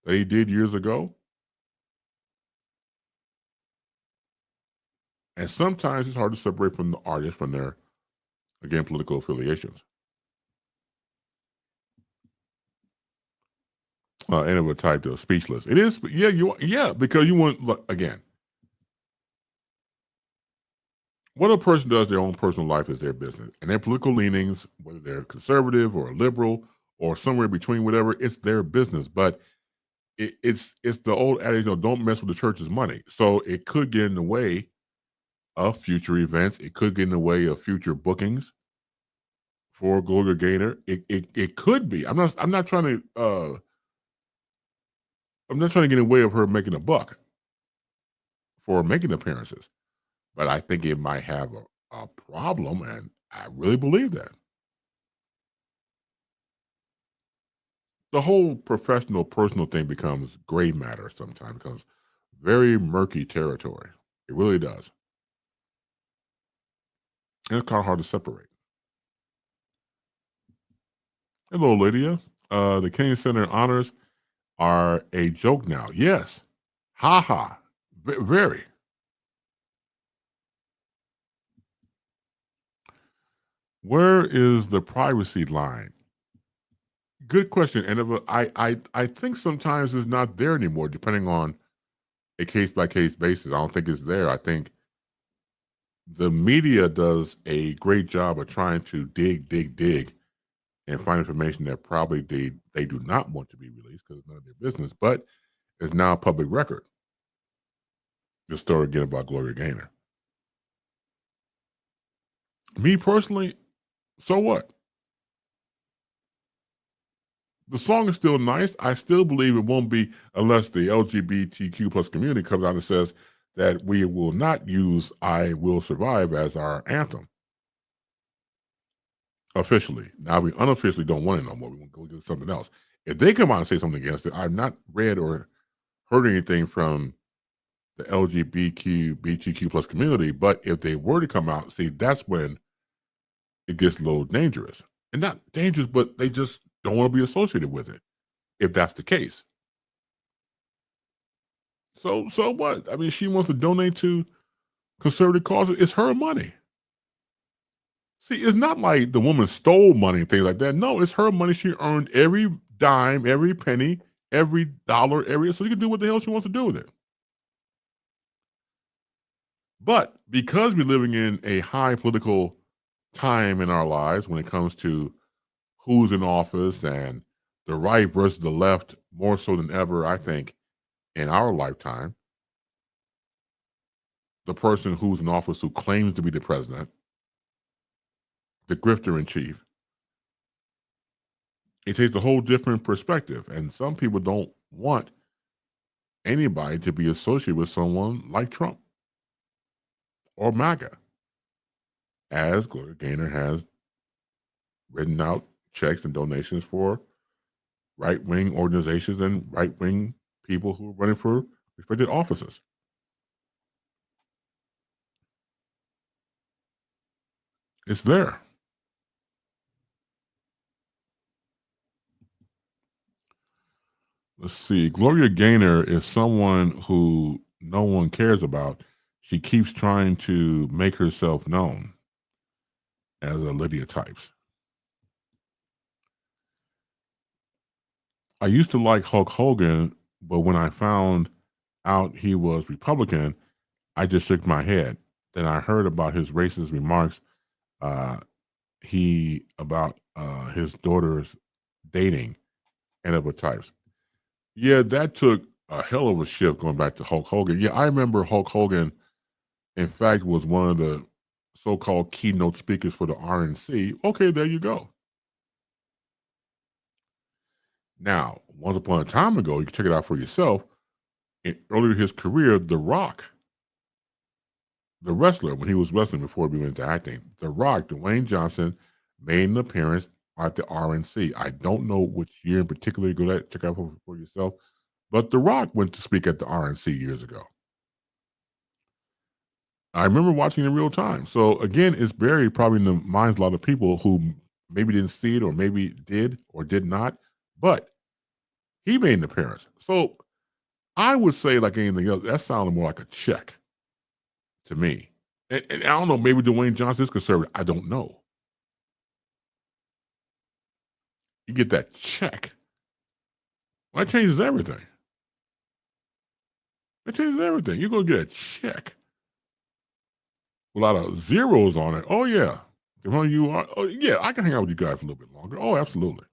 that he did years ago. And sometimes it's hard to separate from the artist from their, again, political affiliations. Anyway, typed speechless. It is, because you want, look, again, what a person does their own personal life is their business. And their political leanings, whether they're conservative or liberal or somewhere between, whatever, it's their business. But it's the old adage, don't mess with the church's money. So it could get in the way of future events. It could get in the way of future bookings for Gloria Gaynor. It could be. I'm not trying to get in the way of her making a buck for making appearances, but I think it might have a problem, and I really believe that. The whole professional, personal thing becomes gray matter sometimes, becomes very murky territory. It really does. And it's kind of hard to separate. Hello, Lydia. The Kennedy Center honors are a joke now. Yes. Ha ha. Very. Where is the privacy line? Good question. And I think sometimes it's not there anymore, depending on a case-by-case basis. I don't think it's there. I think the media does a great job of trying to dig, and find information that probably they do not want to be released because it's none of their business, but it's now a public record. This story again about Gloria Gaynor. Me personally, so what? The song is still nice. I still believe it won't be unless the LGBTQ plus community comes out and says that we will not use "I Will Survive" as our anthem. Officially. Now we unofficially don't want it no more. We want to go do something else. If they come out and say something against it, I've not read or heard anything from the LGBTQ plus community, but if they were to come out, see, that's when it gets a little dangerous. And not dangerous, but they just don't want to be associated with it, if that's the case. So what? I mean, she wants to donate to conservative causes. It's her money. See, it's not like the woman stole money and things like that. No, it's her money. She earned every dime, every penny, every dollar, so she can do what the hell she wants to do with it. But because we're living in a high political time in our lives when it comes to who's in office and the right versus the left, more so than ever, I think, in our lifetime, the person who's in office who claims to be the president, the grifter in chief, it takes a whole different perspective. And some people don't want anybody to be associated with someone like Trump or MAGA, as Gloria Gaynor has written out checks and donations for right-wing organizations and right-wing people who are running for respected offices. It's there. Let's see. Gloria Gaynor is someone who no one cares about. She keeps trying to make herself known as a Lydia types. I used to like Hulk Hogan, but when I found out he was Republican, I just shook my head. Then I heard about his racist remarks about his daughter's dating and other types. Yeah, that took a hell of a shift going back to Hulk Hogan. Yeah, I remember Hulk Hogan, in fact, was one of the so-called keynote speakers for the RNC. Okay, there you go. Now, once upon a time ago, you can check it out for yourself. Earlier in his career, The Rock, the wrestler, when he was wrestling before he went into acting, The Rock, Dwayne Johnson, made an appearance at the RNC. I don't know which year in particular. Go ahead, check out for yourself. But The Rock went to speak at the RNC years ago. I remember watching in real time. So again, it's buried probably in the minds of a lot of people who maybe didn't see it or maybe did or did not. But he made an appearance. So I would say, like anything else, that sounded more like a check to me. And I don't know, maybe Dwayne Johnson is conservative. I don't know. You get that check. Well, that changes everything. That changes everything. You're going to get a check with a lot of zeros on it. Oh, yeah. You are, oh, yeah, I can hang out with you guys for a little bit longer. Oh, absolutely.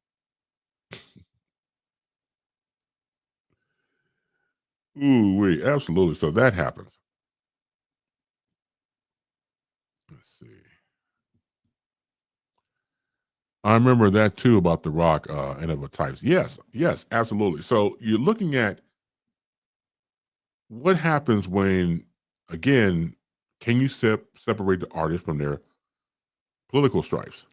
Ooh, wait, absolutely. So that happens. Let's see. I remember that too about The Rock and other types. Yes, yes, absolutely. So you're looking at what happens when, again, can you separate the artist from their political stripes?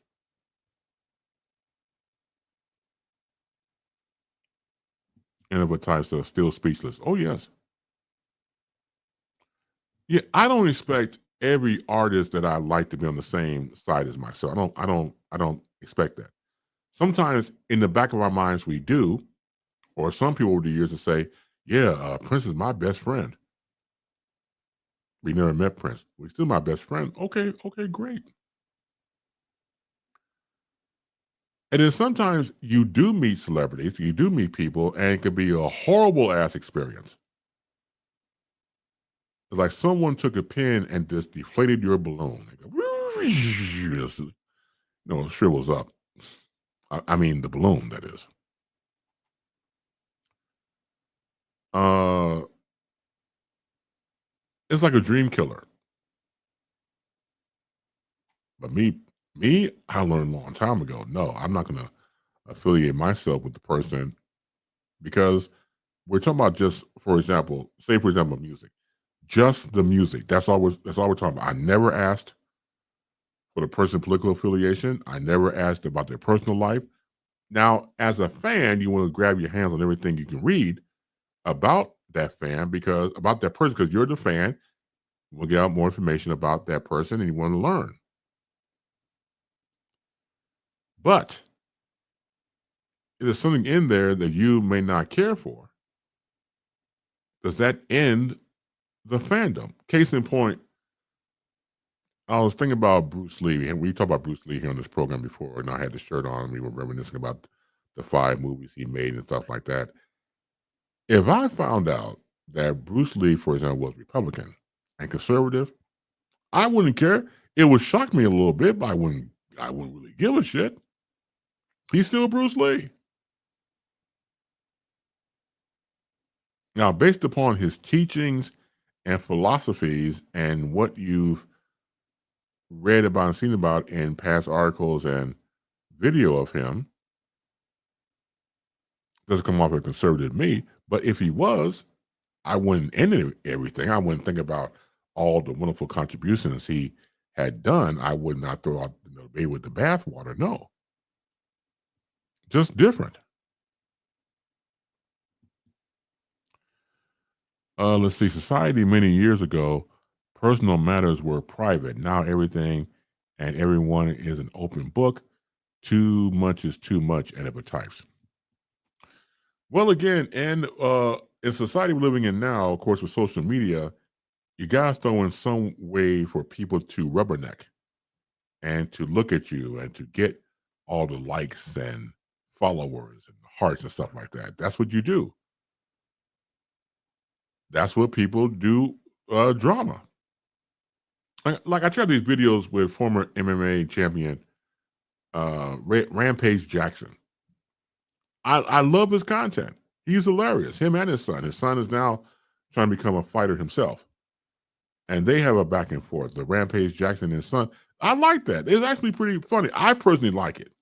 And other types are still speechless. Oh, yes. Yeah, I don't expect every artist that I like to be on the same side as myself. I don't expect that. Sometimes in the back of our minds we do, or some people over the years will say, yeah, Prince is my best friend. We never met Prince. We're still my best friend. Okay, great. And then sometimes you do meet celebrities, you do meet people, and it could be a horrible ass experience. It's like someone took a pin and just deflated your balloon. It shrivels up. I mean, the balloon, that is. It's like a dream killer. But me, I learned a long time ago. No, I'm not going to affiliate myself with the person because we're talking about just, for example, music. Just the music. That's all we're talking about. I never asked for the person's political affiliation. I never asked about their personal life. Now, as a fan, you want to grab your hands on everything you can read about that fan about that person, because you're the fan. You want to get out more information about that person and you want to learn. But if there's something in there that you may not care for, does that end the fandom? Case in point, I was thinking about Bruce Lee, and we talked about Bruce Lee here on this program before, and I had the shirt on, and we were reminiscing about the 5 movies he made and stuff like that. If I found out that Bruce Lee, for example, was Republican and conservative, I wouldn't care. It would shock me a little bit, but I wouldn't really give a shit. He's still Bruce Lee. Now, based upon his teachings and philosophies and what you've read about and seen about in past articles and video of him, doesn't come off as conservative to me. But if he was, I wouldn't end everything. I wouldn't think about all the wonderful contributions he had done. I would not throw out the baby with the bathwater. No, just different. Let's see. Society many years ago, personal matters were private. Now everything and everyone is an open book. Too much is too much, and it types. Well, again, and in society we're living in now, of course, with social media, you guys throw in some way for people to rubberneck and to look at you and to get all the likes and followers and hearts and stuff like that. That's what you do. That's what people do. Drama. Like I tried these videos with former MMA champion Rampage Jackson. I love his content. He's hilarious. Him and his son. His son is now trying to become a fighter himself. And they have a back and forth. The Rampage Jackson and his son. I like that. It's actually pretty funny. I personally like it.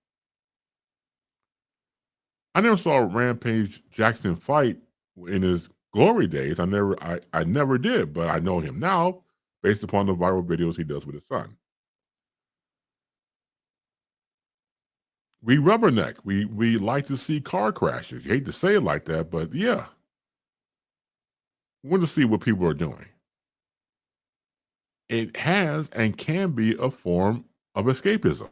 I never saw Rampage Jackson fight in his glory days. I never did, but I know him now based upon the viral videos he does with his son. We rubberneck. We like to see car crashes. You hate to say it like that, but yeah. We want to see what people are doing. It has and can be a form of escapism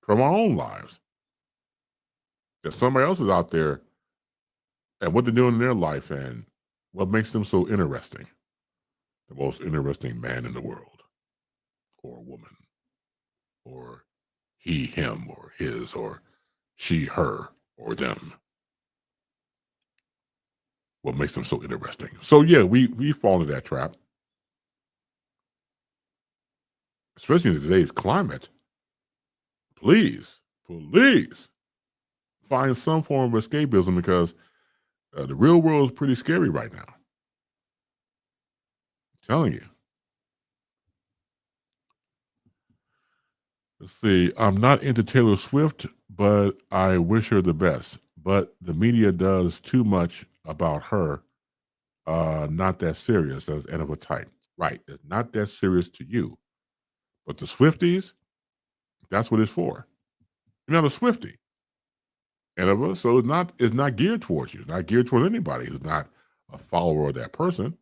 from our own lives. That somebody else is out there and what they're doing in their life and what makes them so interesting. The most interesting man in the world, or woman, or he, him, or his, or she, her, or them. What makes them so interesting. So yeah, we fall into that trap. Especially in today's climate. Please find some form of escapism because the real world is pretty scary right now. I'm telling you. Let's see. I'm not into Taylor Swift, but I wish her the best. But the media does too much about her. Not that serious as end of a type. Right. It's not that serious to you. But the Swifties, that's what it's for. You're not a Swiftie. And so it's not geared towards you. It's not geared towards anybody who's not a follower of that person.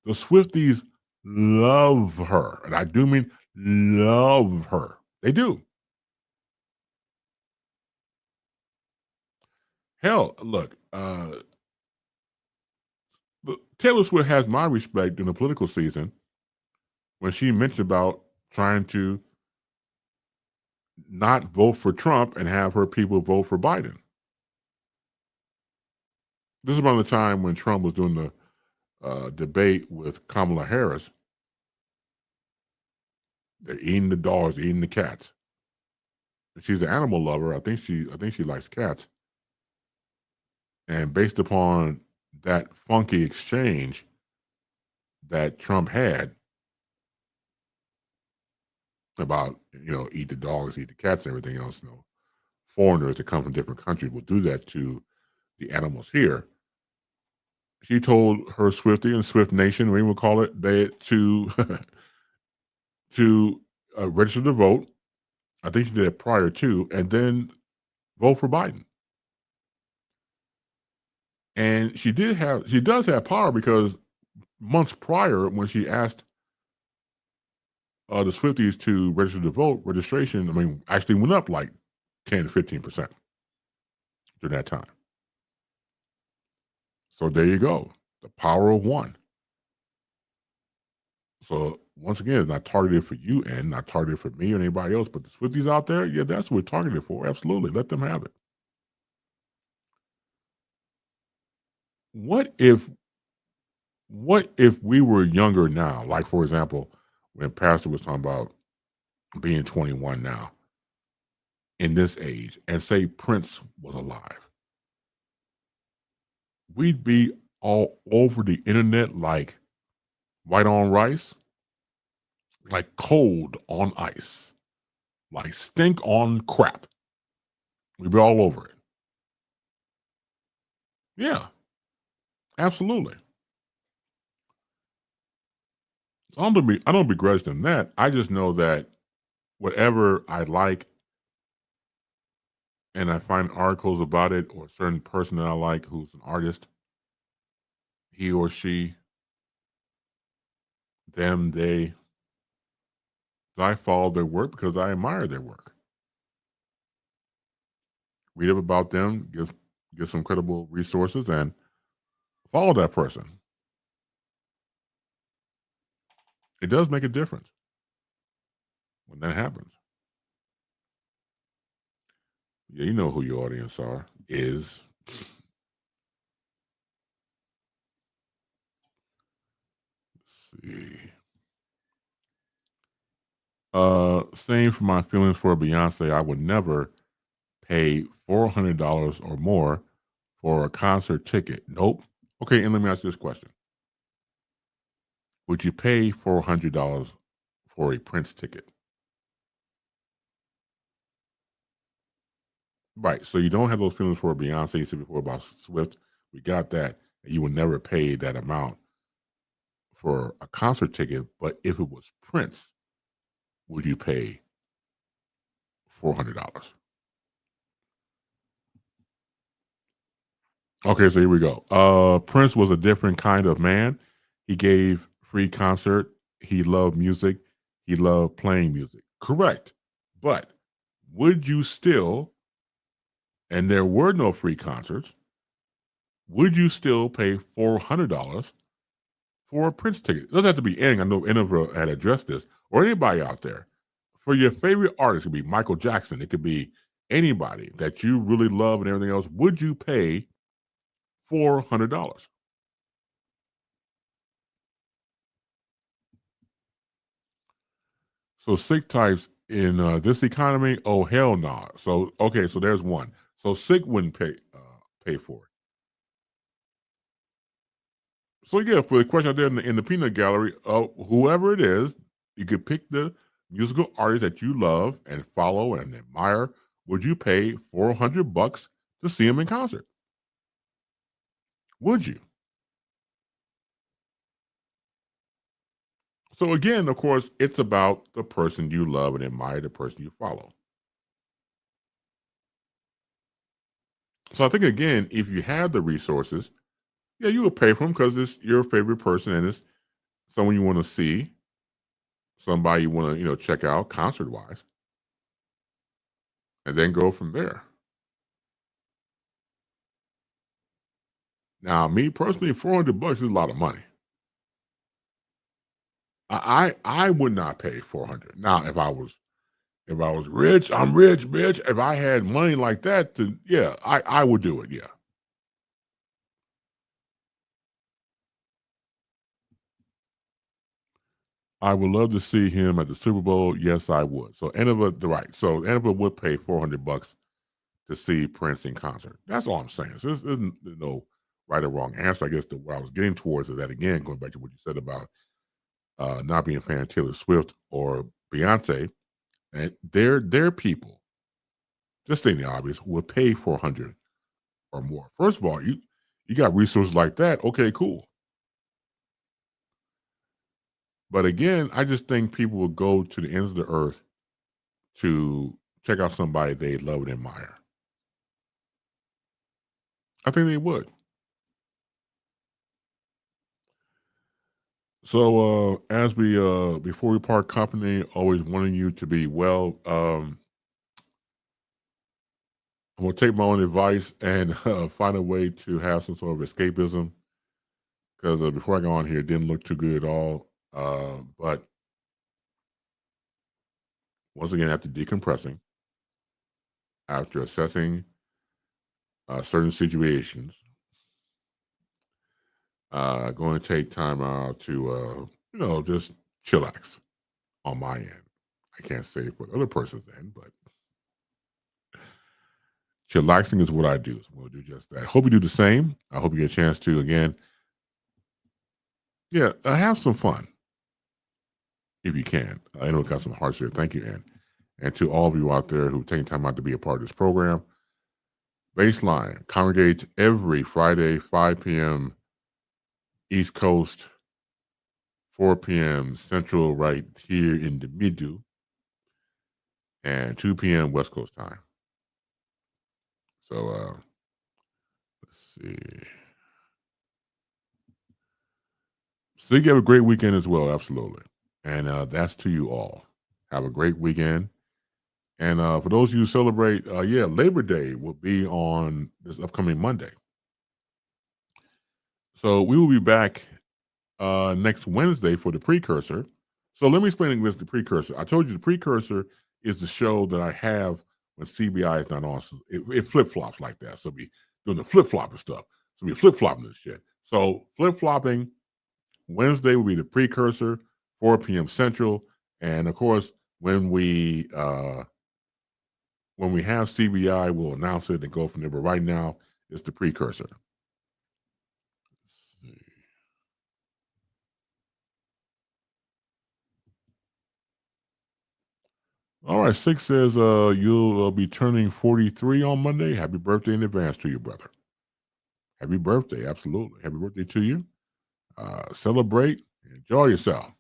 The Swifties love her. And I do mean love her. They do. Hell, look, Taylor Swift has my respect in the political season when she mentioned about trying to not vote for Trump and have her people vote for Biden. This is around the time when Trump was doing the debate with Kamala Harris. They're eating the dogs, eating the cats. She's an animal lover. I think she likes cats. And based upon that funky exchange that Trump had about, eat the dogs, eat the cats, and everything else, foreigners that come from different countries will do that to the animals here. She told her Swiftie and Swift Nation, we will call it, to register to vote. I think she did it prior to, and then vote for Biden. And she does have power because months prior, when she asked the Swifties to register to vote, registration, actually went up like 10 to 15% during that time. So there you go. The power of one. So once again, it's not targeted for you and not targeted for me or anybody else, but the Swifties out there, yeah, that's what we're targeted for. Absolutely. Let them have it. What if we were younger now? Like, for example, when Pastor was talking about being 21 now in this age, and say Prince was alive, we'd be all over the internet like white on rice, like cold on ice, like stink on crap. We'd be all over it. Yeah, absolutely. I don't begrudge them that. I just know that whatever I like and I find articles about it, or a certain person that I like who's an artist, he or she, them, they, I follow their work because I admire their work. Read up about them, get some credible resources, and follow that person. It does make a difference when that happens. Yeah, you know who your audience is. Let's see. Same for my feelings for Beyonce. I would never pay $400 or more for a concert ticket. Nope. Okay, and let me ask you this question: would you pay $400 for a Prince ticket? Right. So you don't have those feelings for Beyonce. You said before about Swift. We got that. You would never pay that amount for a concert ticket. But if it was Prince, would you pay $400? Okay, so here we go. Prince was a different kind of man. He gave free concert. He loved music. He loved playing music. Correct. But would you still, and there were no free concerts, would you still pay $400 for a Prince ticket? It doesn't have to be any. I know Enver had addressed this, or anybody out there. For your favorite artist, it could be Michael Jackson. It could be anybody that you really love and everything else. Would you pay $400? So sick types in this economy, oh hell no. So okay, so there's one. So sick wouldn't pay for it. So yeah, for the question out there in the peanut gallery, whoever it is, you could pick the musical artist that you love and follow and admire. Would you pay $400 to see him in concert? Would you? So again, of course, it's about the person you love and admire, the person you follow. So I think again, if you have the resources, yeah, you would pay for them because it's your favorite person and it's someone you want to see, somebody you want to check out concert wise, and then go from there. Now, me personally, $400 is a lot of money. I would not pay 400. Now, if I was rich, I'm rich, bitch. If I had money like that, to yeah, I would do it. Yeah. I would love to see him at the Super Bowl. Yes, I would. So Annabelle, right. So Annabelle would pay $400 to see Prince in concert. That's all I'm saying. So there's no right or wrong answer. I guess what I was getting towards is that again, going back to what you said about not being a fan of Taylor Swift or Beyonce, and their people, just stating the obvious, would pay 400 or more. First of all, you got resources like that. Okay, cool. But again, I just think people will go to the ends of the earth to check out somebody they love and admire. I think they would. So as we before we part company, always wanting you to be well. I'm gonna take my own advice and find a way to have some sort of escapism because before I go on here, it didn't look too good at all. But once again, after decompressing, after assessing certain situations, going to take time out to just chillax. on my end. I can't say for the other person's end, but chillaxing is what I do. So we'll do just that. Hope you do the same. I hope you get a chance to, again, have some fun if you can. I know it got some hearts here. Thank you, Ann. And to all of you out there who take time out to be a part of this program, BaseLine congregates every Friday, 5 p.m. East Coast, 4 p.m. Central, right here in the middle, and 2 p.m. West Coast time. So let's see. So you have a great weekend as well, absolutely. And that's to you all. Have a great weekend. And for those of you who celebrate, Labor Day will be on this upcoming Monday. So we will be back next Wednesday for the precursor. So let me explain the precursor. I told you the precursor is the show that I have when CBI is not on. So it flip-flops like that. So we doing the flip-flopping stuff. So we flip-flopping this shit. So flip-flopping Wednesday will be the precursor, 4 p.m. Central. And of course, when we have CBI, we'll announce it and go from there. But right now, it's the precursor. All right, 6 says you'll be turning 43 on Monday. Happy birthday in advance to you, brother. Happy birthday, absolutely. Happy birthday to you. Celebrate, enjoy yourself.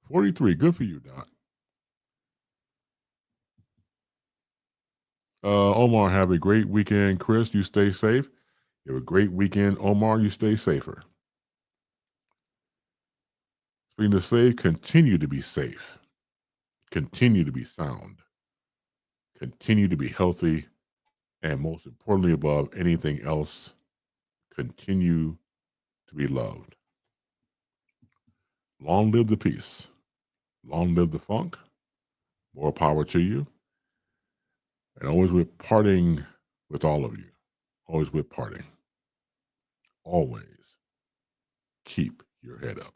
43, good for you, Doc. Omar, have a great weekend. Chris, you stay safe. You have a great weekend. Omar, you stay safer. Speaking of safe, continue to be safe. Continue to be sound. Continue to be healthy. And most importantly, above anything else, continue to be loved. Long live the peace. Long live the funk. More power to you. And always with parting with all of you. Always with parting. Always keep your head up.